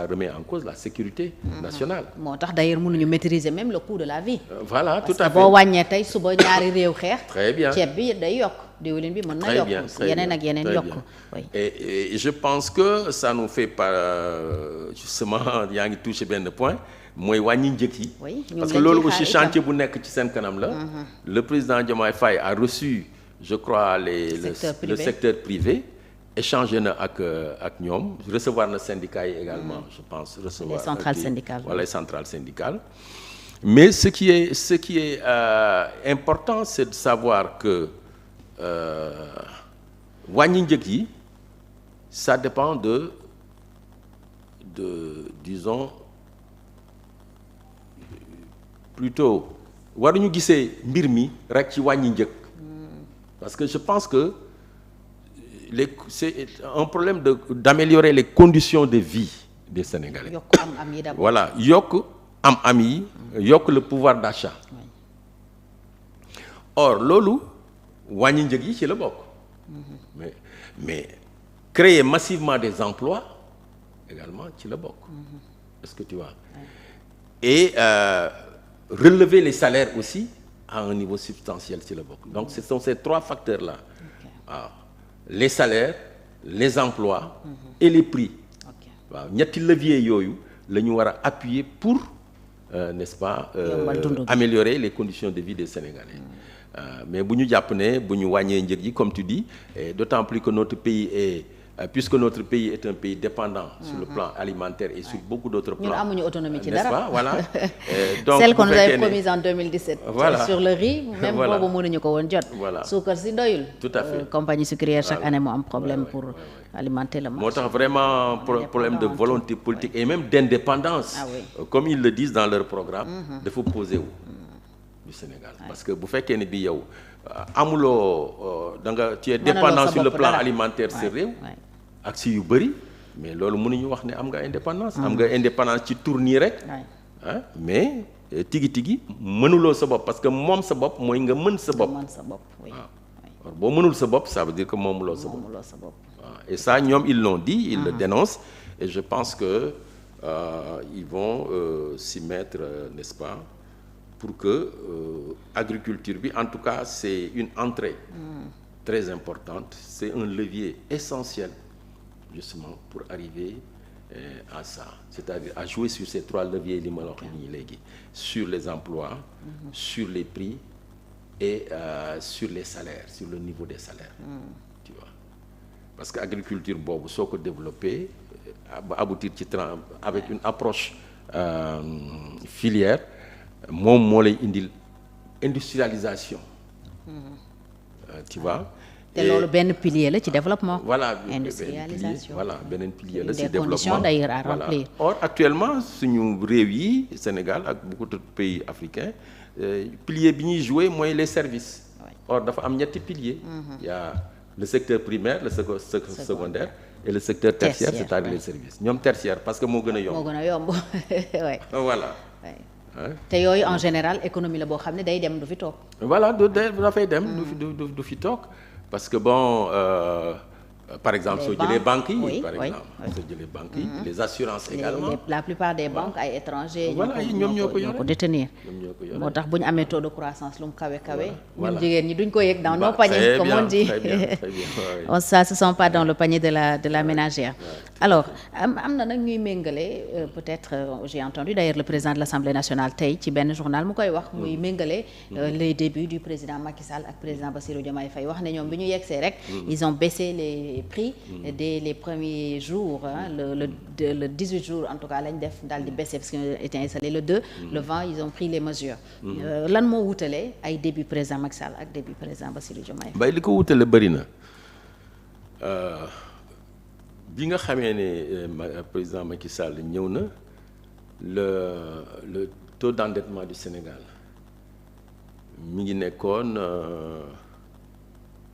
remet en cause la sécurité nationale. moo tax d'ailleurs mënuñu maîtriser même le coût de la vie. Voilà, tout à fait. parce que boo wàññee tey suba ñaari réew xeex. Très bien. ceeb bi day yokk diwlin bi mën na yokk. yeneen ak yeneen yokk. Et je pense que ça nous fait pas justement yaa ngi touché benn point mooy wàññi njëg yi. parce que loolu aussi chantier bu nekk ci seen kanam la. Le président Diomaye Faye a reçu, je crois, le secteur privé. Échanger na ak ñoom, recevoir na syndicats yi également, je pense, recevoir les centrales syndicales. Voilà, les centrales syndicales. Mais ce qui est important, c'est de savoir que wàññi njëg yi, ça dépend de disons plutôt waruñu gisee mbir mi rek ci wàññi njëg, parce que je pense que c'est un problème d'améliorer les conditions de vie des Sénégalais. Yokk am yi d'abord. Voilà, yokk am yi, yokk le pouvoir d'achat. or loolu wàññi njëg yi ci la bokk. mais créer massivement des emplois également ci la bokk. est-ce que tu vois. et relever les salaires aussi à un niveau substantiel ci la bokk donc ce sont ces 3 facteurs là. waaw les salaires les emplois. et les prix. waaw ñetti leviers yooyu la ñu war a appuyer pour n'est-ce pas améliorer les conditions de vie des Sénégalais. mais bu ñu jàpp ne bu ñu wàññee njëg yi comme tu dis et d'autant plus que notre pays est puisque notre pays est un pays dépendant sur le plan alimentaire et sur beaucoup d'autres plans. ñun amuñu autonomie ci n'est-ce dara pas voilà. donc celle qu'on nous avait promise en 2017. Voilà. sur le riz même Voilà. boobu mënuñu ko woon jot. Voilà. suukar si doyul. Tout à fait. Compagnie sucrière chaque Voilà. année mu am problème pour alimenter le marché. moo tax vraiment problème de volonté politique et même d'indépendance. Ah oui. Comme ils le disent dans leur programme. dafa posé wu. du Sénégal parce que bu fekkee ne bi yow amuloo da nga tu es dépendant sur le plan alimentaire sa réew. ak si yu bëri mais loolu mënuñu wax ne am nga indépendance. am nga indépendance ci tourni rek. mais tigi mënuloo sa bopp parce que moom sa bopp mooy nga mën sa bopp. waaw boo mënul sa bopp ça veut dire que moomuloo sa bopp. waaw et ça ñoom ils l'ont dit ils le dénoncent et je pense que ils vont s'y mettre n'est-ce pas pour que agriculture bi en tout cas c'est une entrée très importante c'est un levier essentiel justement pour arriver à ça c'est-à-dire à jouer sur ces 3 leviers li ma la wax nii léegi sur les emplois sur les prix et sur les salaires sur le niveau des salaires tu vois parce que agriculture boobu soo ko développé ba aboutir ci avec une approche filière moom moo lay indil industrialisation tu vois te loolu benn pilier la ci développement. voilà industrialisation beneen pilier la ci des développement conditions d'ailleurs à remplir. or actuellement suñu réew yi Sénégal ak beaucoup de pays africains pilier bi ñuy jouer mooy les services. or dafa am ñetti piliers. Il y a le secteur primaire le secondaire et le secteur tertiaire c'est-à-dire les services ñoom tertiaire parce que moo gën a yomb. moo gën a yomb voilà. te yooyu en général économie la boo xam ne day dem du fi toog. voilà dafay dem du fi toog parce que bon par exemple soo jëlee banques yi par exemple soo jëlee banques yi les assurances également la plupart des banques ay étrangers voilà ñoom ñoo ko détenir moo tax bu ñu amee taux de croissance lu mu kawe ñun jigéen ñi duñ ko yëg dans nos paniers comme on dit ça se sent pas dans le panier de la ménagère. Alors am na nag ñuy méngale peut-être j'ai entendu d'ailleurs le président de l'Assemblée nationale tey ci benn journal mu koy wax muy méngale les débuts du président Macky Sall ak président Bassirou Diomaye Faye wax ne ñoom bi ñu yegsee rek ils ont baissé les prix dès les premiers jours le 18 jours en tout cas lañ def daal di baissé parce qu'ils étaient installés le 2 le 20 ils ont pris les mesures lan moo wutale ay début président Macky Sall ak début président Bassirou Diomaye Faye. li ko wutale bëri na bi nga xamee ne président Macky Sall ñëw na le taux d'endettement du Sénégal mi ngi nekkoon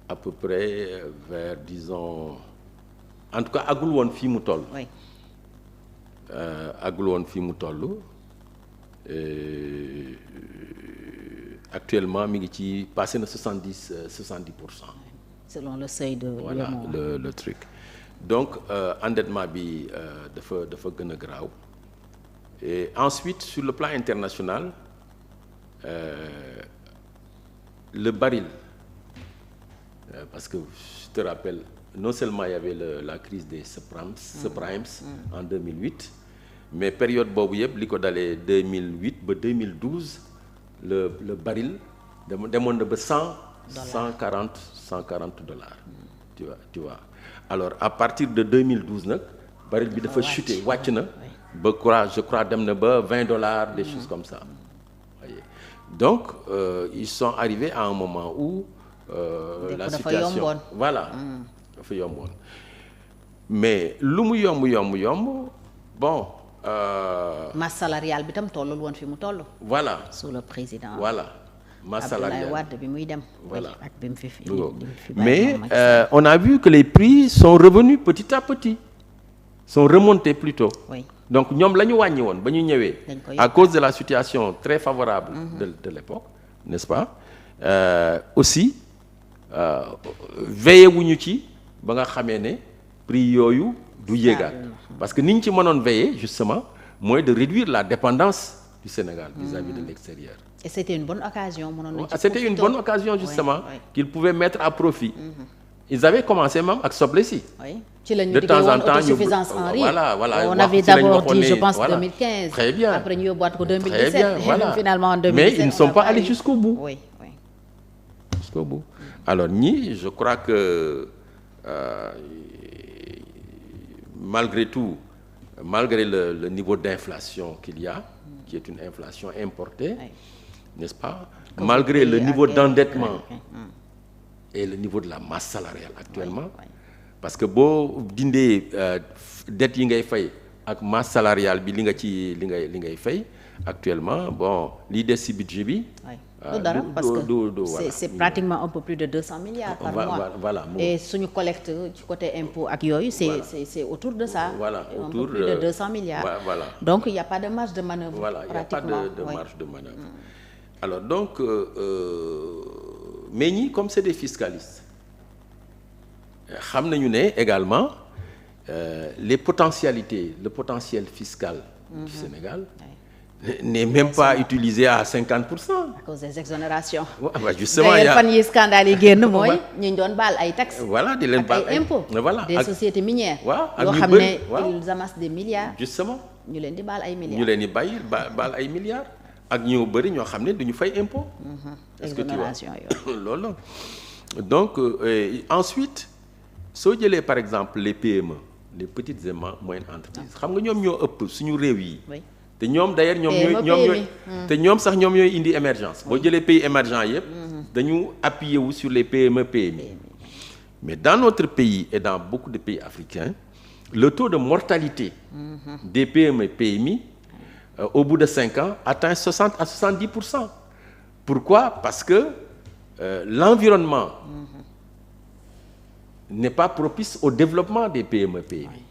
à peu près vers disons en tout cas agul woon fii mu toll. oui. agul woon fii mu toll actuellement mi ngi ci passé na 70%. selon le seuil de. voilà le truc donc endettement bi dafa gën a graaw et ensuite sur le plan international le baril. Parce que je te rappelle non seulement il y avait la crise des subprimes en 2008 mais période boobu yëpp li ko dalee 2008 ba 2012 le baril demoon na ba $140 tu vois alors à partir de 2012 nag baril bi dafa chuté wàcc na ba je crois dem na ba $20 des choses comme ça voyez donc ils sont arrivés à un moment où la situation voilà dafa yomboon mais lu mu yomb bon. masse salariale bi tam tollul woon fi mu toll. voilà sous le président. voilà masse salariale Abdoulaye Wade bi muy dem. voilà ak bi mu fi mais on a vu que les prix sont revenus petit à petit sont remontés plutôt. oui donc ñoom la ñu wàññi woon ba ñu ñëwee. à cause de la situation très favorable. de l'époque n'est-ce pas. aussi veillé wuñu ci ba nga xamee ne prix yooyu du yéegaat parce que ni ñu ci mënoon veiller justement mooy de réduire la dépendance du Sénégal vis-à-vis de l'extérieur. Et c'était une bonne occasion. C'était une bonne occasion justement qu'ils pouvaient mettre à profit. Ils avaient commencé même ak soble si. De temps en temps autosuffisance en riz. Voilà. On avait d'abord dit, je pense, 2015. Très bien. Après ñu yóbbuwaat ko 2017. Très bien, voilà. Finalement en 2017. Mais ils ne sont pas allés jusqu'au bout. Oui. Jusqu'au bout. Alors ñii je crois que malgré tout, malgré le niveau d'inflation qu'il y a, qui est une inflation importée, n'est-ce pas? Malgré le niveau d'endettement et le niveau de la masse salariale actuellement, parce que boo dindee dette yi ngay fay ak masse salariale bi li ngay fay actuellement bon lii des ci budget bi. dara parce que c'est pratiquement un peu plus de 200 milliards par mois. Voilà. Et suñu collecte ci côté impôt ak yooyu c'est autour de ça. Voilà, autour plus de 200 milliards. Voilà. Donc il n'y a pas de marge de manœuvre. Voilà, il n'y a pas de marge de manœuvre. Alors donc mais ñi comme c'est des fiscalistes xam nañu ne également le potentiel fiscal du Sénégal n'est même pas utilisé à 50%. À cause des exonérations. Justement d'ailleurs fan yi scandale yi génn mooy ñu doon baal ay taxes. Voilà di leen baal ay impôts. Voilà des sociétés minières. Waaw yoo xam ne ils amassent des milliards. Justement ñu leen di baal ay milliards. ñu leen di baal ay milliards. ak ñu bëri ñoo xam ne duñu fay impôt. Est-ce que tu vois loolu donc ensuite soo jëlee par exemple les PME les petites et moyennes entreprises xam nga ñoom ñoo ëpp suñu réew yi. te ñoom d'ailleurs ñoom sax ñoom ñooy indi émergence. boo jëlee pays émergents yëpp. dañu appuyer wu sur les PME PMI. mais dans notre pays et dans beaucoup de pays africains le taux de mortalité. des PME PMI. Au bout de 5 ans, atteint 60 à 70%. Pourquoi? Parce que l'environnement n'est pas propice au développement des PME PMI.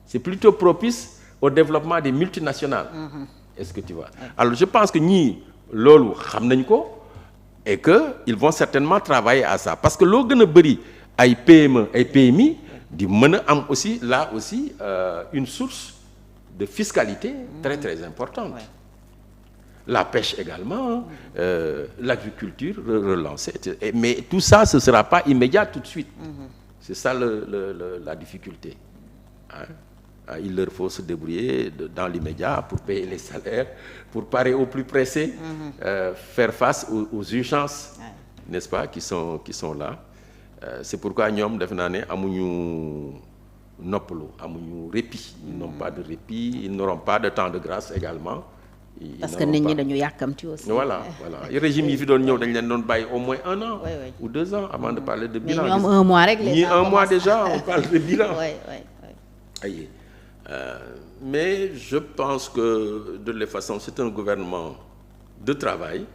C'est plutôt propice au développement des multinationales. Est-ce que tu vois? Alors je pense que ñii loolu xam nañ ko et que ils vont certainement travailler à ça parce que loo gën a bëri ay PME ay PMI di mën a am aussi là aussi une source de fiscalité très très importante. La pêche également, l'agriculture relancée. Mais tout ça, ce ne sera pas immédiat tout de suite. C'est ça la difficulté. Il leur faut se débrouiller dans l'immédiat pour payer les salaires, pour parer au plus pressé, faire face aux urgences, n'est-ce pas, qui sont là. C'est pourquoi ñoom def naa ne amuñu noppalu amuñu répit. Ils n'ont pas de répit, ils n'auront pas de temps de grâce également. Parce que nit ñi dañu yàkkamti aussi. Voilà. Régime yi fi doon ñëw dañ leen doon bàyyi au moins 1 an. Ou 2 ans avant de parler de bilan. Mais ñoom 1 mois rek. ñii 1 mois déjà on parle de bilan. Oui. Mais je pense que de toute façon c'est un gouvernement de travail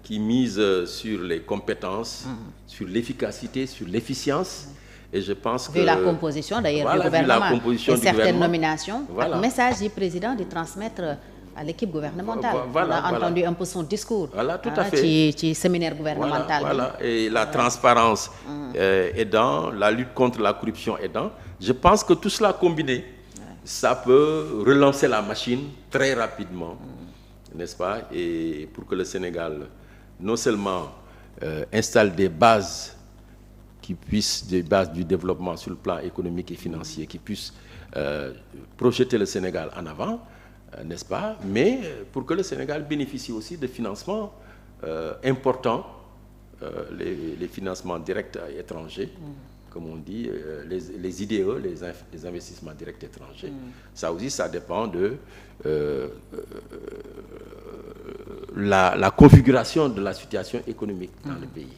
qui mise sur les compétences, sur l'efficacité, sur l'efficience. Et je pense que vu la composition d'ailleurs du gouvernement et certaines nominations, ak message du président de transmettre à l'équipe gouvernementale. On a entendu un peu son discours. Tout à fait. ci séminaire gouvernemental. Et la transparence aidant, la lutte contre la corruption aidant, je pense que tout cela combiné, ça peut relancer la machine très rapidement, n'est-ce pas? Et pour que le Sénégal non seulement installe des bases du développement sur le plan économique et financier, qui puissent projeter le Sénégal en avant, n'est-ce pas? Mais pour que le Sénégal bénéficie aussi de financements importants, les financements directs étrangers, comme on dit, les IDE, les investissements directs étrangers. Ça aussi, ça dépend de la configuration de la situation économique dans le pays,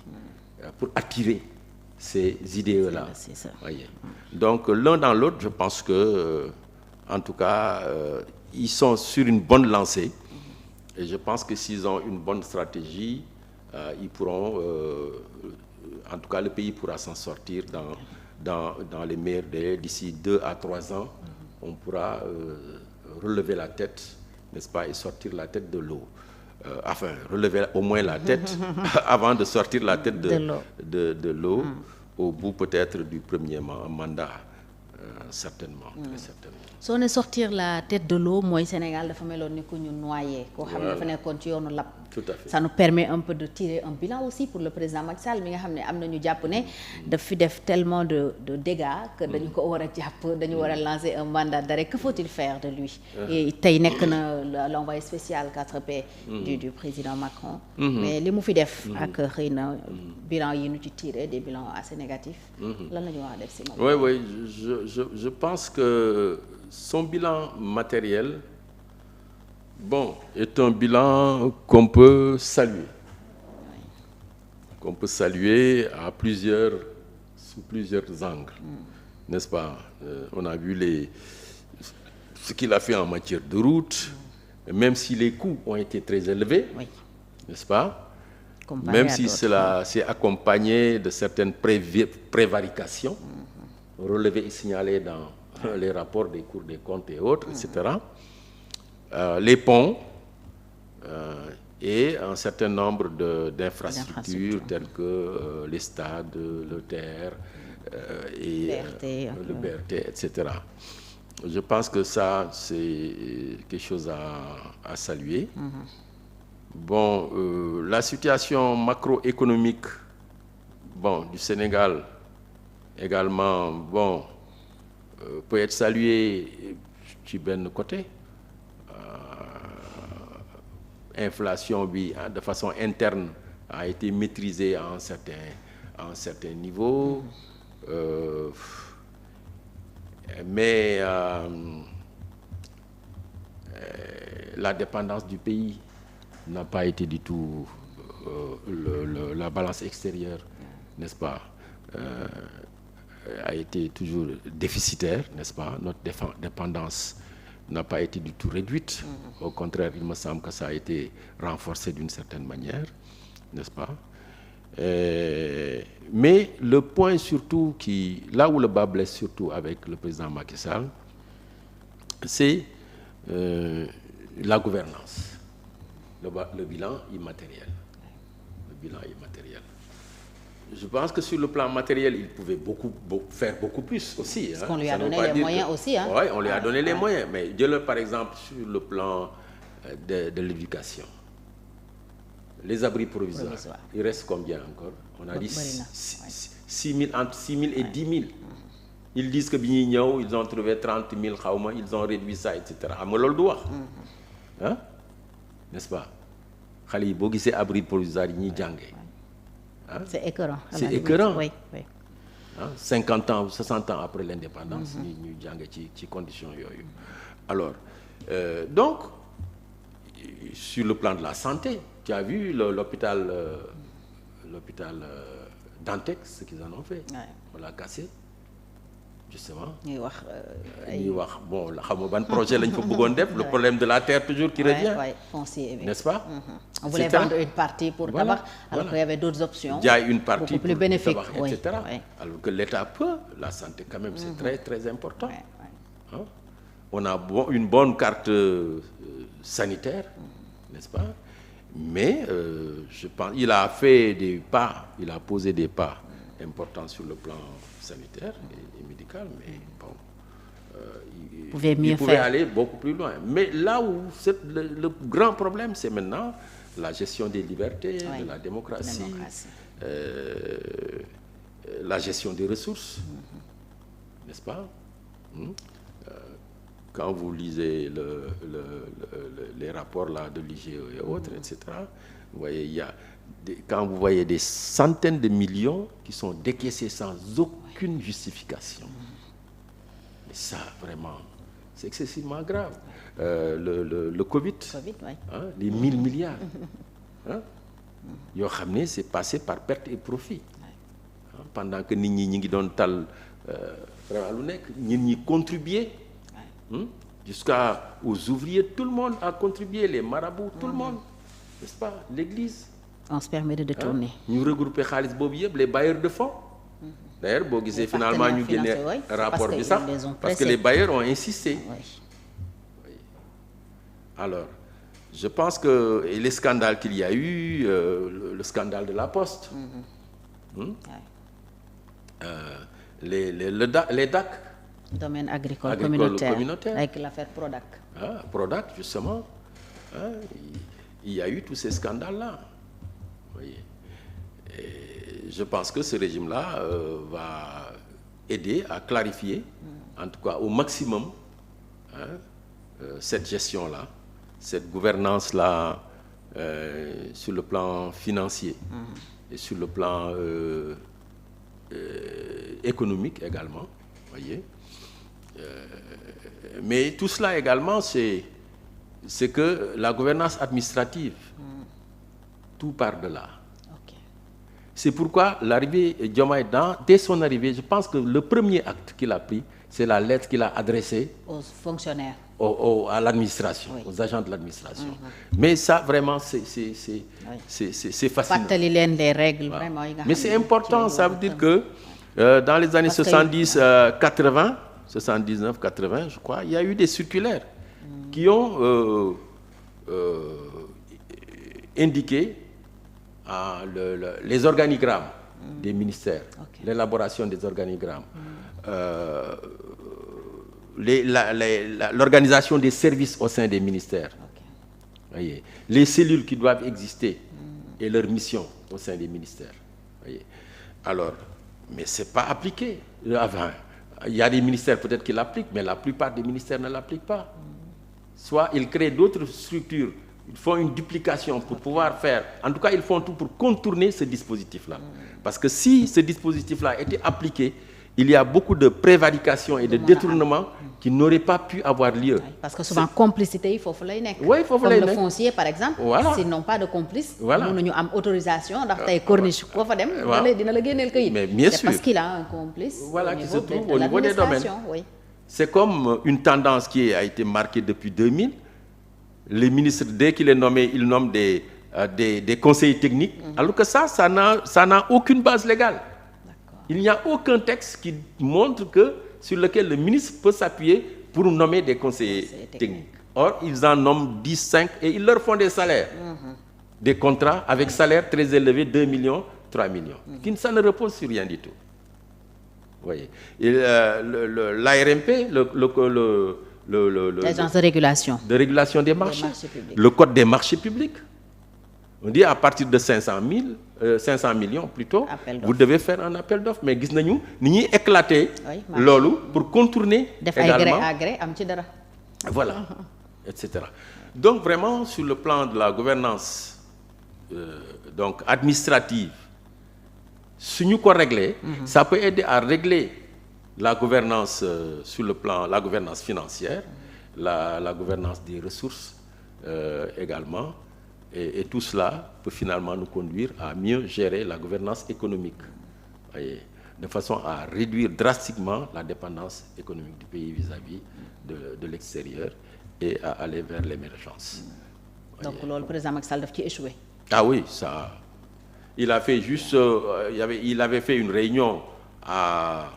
pour attirer ces idées-là. C'est ça. Donc l'un dans l'autre, je pense que, en tout cas, ils sont sur une bonne lancée. Et je pense que s'ils ont une bonne stratégie, ils pourront, en tout cas, le pays pourra s'en sortir dans les meilleurs délais. D'ici 2 à 3 ans, on pourra relever la tête, n'est-ce pas, et sortir la tête de l'eau. enfin relever au moins la tête avant de sortir la tête de l'eau au bout peut-être du premier mandat, certainement, très certainement. soo ne sortir la tête de l'eau mooy Sénégal dafa meloon ni ku ñu noyé. koo xam ne dafa nekkoon ci yoonu lab. Tout à fait. Ça nous permet un peu de tirer un bilan aussi pour le président Macky Sall mi nga xam ne am na ñu jàpp ne daf fi def tellement de dégâts que dañu ko war a jàpp dañu war a lancer un mandat d'arrêt. Que faut-il faire de lui? Et tey nekk na l'envoyé spécial 4P du président Macron. Mais li mu fi def ak xëy na bilan yi ñu ci tiré des bilans assez négatifs. lan la ñu war a def si moom? Oui, je pense que son bilan matériel, bon, est un bilan qu'on peut saluer. Qu'on peut saluer sous plusieurs angles, n'est-ce pas? On a vu ce qu'il a fait en matière de route, même si les coûts ont été très élevés, n'est-ce pas? Même si cela s'est accompagné de certaines prévarications, relevées et signalées dans les rapports des cours des comptes et autres, etc. Les ponts et un certain nombre d'infrastructures telles que les stades, le TER et le BRT, etc. Je pense que ça, c'est quelque chose à saluer. Bon, la situation macroéconomique, bon, du Sénégal également, bon, peut être saluée ci benn côté. Inflation bi de façon interne a été maîtrisée à un certain niveau, mais la dépendance du pays n'a pas été du tout la balance extérieure, n'est-ce pas, a été toujours déficitaire, n'est-ce pas? Notre dépendance n'a pas été du tout réduite. Au contraire, il me semble que ça a été renforcé d'une certaine manière, n'est-ce pas? Mais le point surtout là où le bas blesse surtout avec le président Macky Sall, c'est la gouvernance, le bilan immatériel. Le bilan immatériel. Je pense que sur le plan matériel, il pouvait faire beaucoup plus aussi. Parce qu'on lui a donné les moyens aussi. Oui, on lui a donné les moyens. Mais dis-le par exemple sur le plan de l'éducation. Les abris provisoires, il reste combien encore? On a dit 6 000, entre 6 000 et 10 000. Ils disent que bi ñuy ñëw ils ont trouvé 30 000 xaw ma, ils ont réduit ça, et cetera. Xam nga loolu du wax. Hein? N'est-ce pas? Xale yi boo gisee abri provisoire yi ñuy jàngee. C'est écœurant. C'est écœurant. Oui. 50 ans ou 60 ans après l'indépendance, ñu jànge ci conditions yooyu. Alors, donc, sur le plan de la santé, tu as vu l'hôpital Dantec, ce qu'ils en ont fait. On l'a cassé, justement. ñuy wax bon xam nga ban projet lañ fa bëggoon def, le problème de la terre toujours qui revient. Foncier, n'est-ce pas? On voulait vendre une partie pour tabac, alors qu'il y avait d'autres options. Jaay une partie beaucoup plus bénéfique, etc. Alors que l'État peut, la santé quand même, c'est très très important. On a une bonne carte sanitaire, n'est-ce pas? Mais je pense il a fait des pas, il a posé des pas importants sur le plan sanitaire et médical, mais bon, il pouvait aller beaucoup plus loin. Mais là où le grand problème, c'est maintenant la gestion des libertés, de la démocratie. La gestion des ressources, n'est-ce pas? Quand vous lisez les rapports là de l'IGE et autres, etc., vous voyez, quand vous voyez des centaines de millions qui sont décaissés sans aucune justification. Mais ça, vraiment, c'est excessivement grave. Le Covid, les 1000 milliards, yoo xam ne c'est passé par perte et profit. Pendant que nit ñi ngi doon tal vraiment lu nekk, nit ñi contribuer. Jusqu'aux ouvriers, tout le monde a contribué, les marabouts, tout le monde, n'est-ce pas? L'Église. On se permet de détourner. Ñu regrouper xaalis boobu yëpp, les bailleurs de fonds. D'ailleurs boo gisee finalement ñu génne rapport bi sax parce que les bailleurs ont insisté. Oui. Alors Je pense que et les scandales qu'il y a eu, le scandale de la Poste, les DAC, domaine agricole communautaire avec l'affaire Prodac. Ah, Prodac, justement, il y a eu tous ces scandales-là. Oui. Et je pense que ce régime-là va aider à clarifier, en tout cas au maximum, cette gestion-là, cette gouvernance-là sur le plan financier et sur le plan économique également, voyez. Mais tout cela également, c'est que la gouvernance administrative, tout part de là. Okay. C'est pourquoi l'arrivée Diomaye, dès son arrivée, je pense que le premier acte qu'il a pris, c'est la lettre qu'il a adressée aux fonctionnaires, à l'administration, oui, aux agents de l'administration. Mais ça, vraiment, c'est fascinant. Fàttali leen les règles, vraiment. Mais c'est important, ça veut dire que dans les années 70, 80, 79, 80, je crois, il y a eu des circulaires qui ont indiqué les organigrammes des ministères, okay, l'élaboration des organigrammes, l'organisation des services au sein des ministères, okay, voyez, les cellules qui doivent exister et leurs missions au sein des ministères. Voyez. Alors, mais ce n'est pas appliqué. Enfin, il y a des ministères peut-être qui l'appliquent, mais la plupart des ministères ne l'appliquent pas. Soit ils créent d'autres structures, ils font une duplication pour pouvoir faire. En tout cas, ils font tout pour contourner ce dispositif-là. Parce que si ce dispositif-là était appliqué, il y a beaucoup de prévarication et de détournement qui n'auraient pas pu avoir lieu. Oui, parce que souvent, complicité, il faut que les oui, il faut comme le foncier, par exemple. Voilà. S'ils n'ont pas de complice, voilà, nous avons autorisation, ndax tay corniche ko fa dem, dina la gënël kayit. Mais bien sûr. C'est parce qu'il a un complice. Voilà, qui se trouve au niveau des domaines. Oui. C'est comme une tendance qui a été marquée depuis 2000. Les ministres, dès qu'il est nommé, ils nomment des conseillers techniques, alors que ça n'a aucune base légale. Il n'y a aucun texte qui montre sur lequel le ministre peut s'appuyer pour nommer des conseillers techniques. Or, ils en nomment 10, 5 et ils leur font des salaires. Des contrats avec salaire très élevé, 2 millions, 3 millions. Ça ne repose sur rien du tout. Vous voyez. L'ARMP, l'agence de régulation des marchés, le code des marchés publics. On dit à partir de 500 millions plutôt, vous devez faire un appel d'offres. Mais gis nañu ni ñuy éclater loolu pour contourner également. Voilà, etc. Donc vraiment sur le plan de la gouvernance donc administrative, si nous régler, ça peut aider à régler la gouvernance sur le plan, la gouvernance financière, la gouvernance des ressources également. Et tout cela peut finalement nous conduire à mieux gérer la gouvernance économique, voyez, de façon à réduire drastiquement la dépendance économique du pays vis-à-vis de l'extérieur et à aller vers l'émergence. Donc le président Macky Sall a échoué. Ah oui, ça. Il a fait juste, il avait fait une réunion à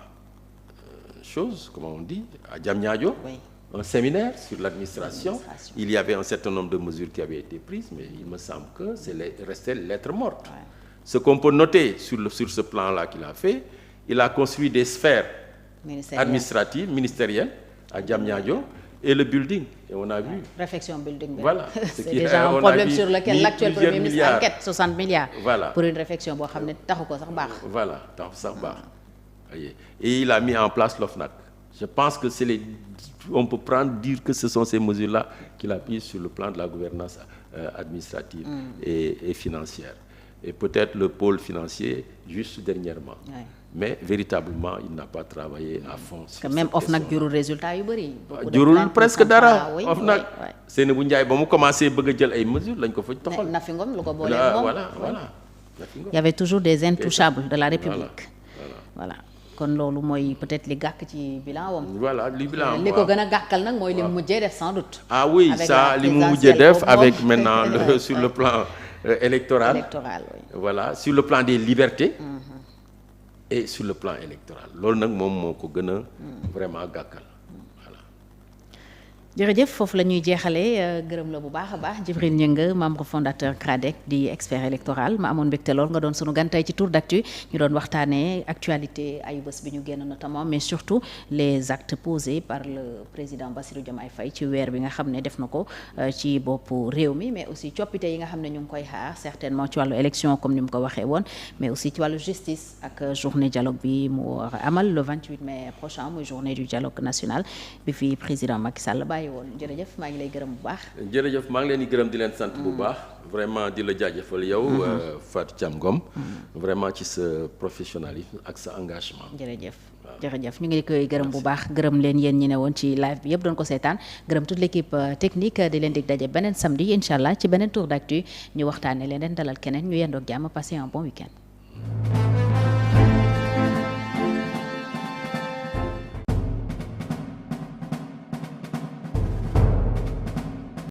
comment on dit, à Diamniadio. Oui. Un séminaire sur l'administration. Il y avait un certain nombre de mesures qui avaient été prises, mais il me semble que c'est resté lettre morte. Ouais. Ce qu'on peut noter sur ce plan-là qu'il a fait, il a construit des sphères administratives, ministérielles, à Diamniadio, et le building. Et on a vu. Réflexion building. Voilà. C'est déjà un problème sur lequel l'actuel Premier ministre enquête 60 milliards. Voilà. Pour une réflexion. Voilà. Et il a mis en place l'OFNAC. Je pense que on peut dire que ce sont ces mesures-là qu'il a prises sur le plan de la gouvernance administrative et financière. Et peut-être le pôle financier juste dernièrement. Ouais. Mais véritablement, il n'a pas travaillé à fond. Sur même OFNAC jurul résultat yu bari. Jurul presque dara. OFNAC Seynabou Ndiaye ba mu commencé bëgg jël ay mesures lañ ko fa toxal. Nafi Ngom lu ko bolé mom. Voilà. Il y avait toujours des intouchables de la République. Voilà. Kon loolu mooy peut-être li gàkk ci bilan wam. Voilà li bilan li ko gën a gàkkal nag mooy li mu mujjee def sans doute. Ah oui, ça li mu mujjee def avec maintenant sur le plan électoral. Oui. Voilà, sur le plan des libertés et sur le plan électoral. Loolu nag moom moo ko gën a vraiment gàkkal. Voilà. jërëjëf foofu la ñuy jeexalee gërëm la bu baax a baax Djibril Gningue membre fondateur CRADEC di expert électoral ma amoon mbégte lool nga doon sunu gan tey ci Tour d'actu ñu doon waxtaanee actualité ayu bés bi ñu génn notamment mais surtout les actes posés par le président Bassirou Diomaye Faye ci weer bi nga xam ne def na ko ci boppu réew mi mais aussi coppite yi nga xam ne ñu ngi koy xaar certainement ci wàllu élection comme ni mu ko waxee woon mais aussi ci wàllu justice ak journée dialogue bi mu war a amal le 28 mai prochain muy journée du dialogue national bi fi président Macky Sall jërëjëf maa ngi lay gërëm bu baax. jërëjëf maa ngi leen di gërëm di leen sant bu baax vraiment di la jaajëfal yow Fatou Thiam Ngom vraiment ci sa professionnalisme ak sa engagement. jërëjëf ñu ngi koy gërëm bu baax gërëm leen yéen ñi ne woon ci live bi yëpp doon ko seetaan gërëm toute l'équipe technique di leen dig daje beneen samedi incha allah ci beneen Tour d'actu ñu waxtaanee leneen dalal keneen ñu yendoog jàmm passer un bon week-end.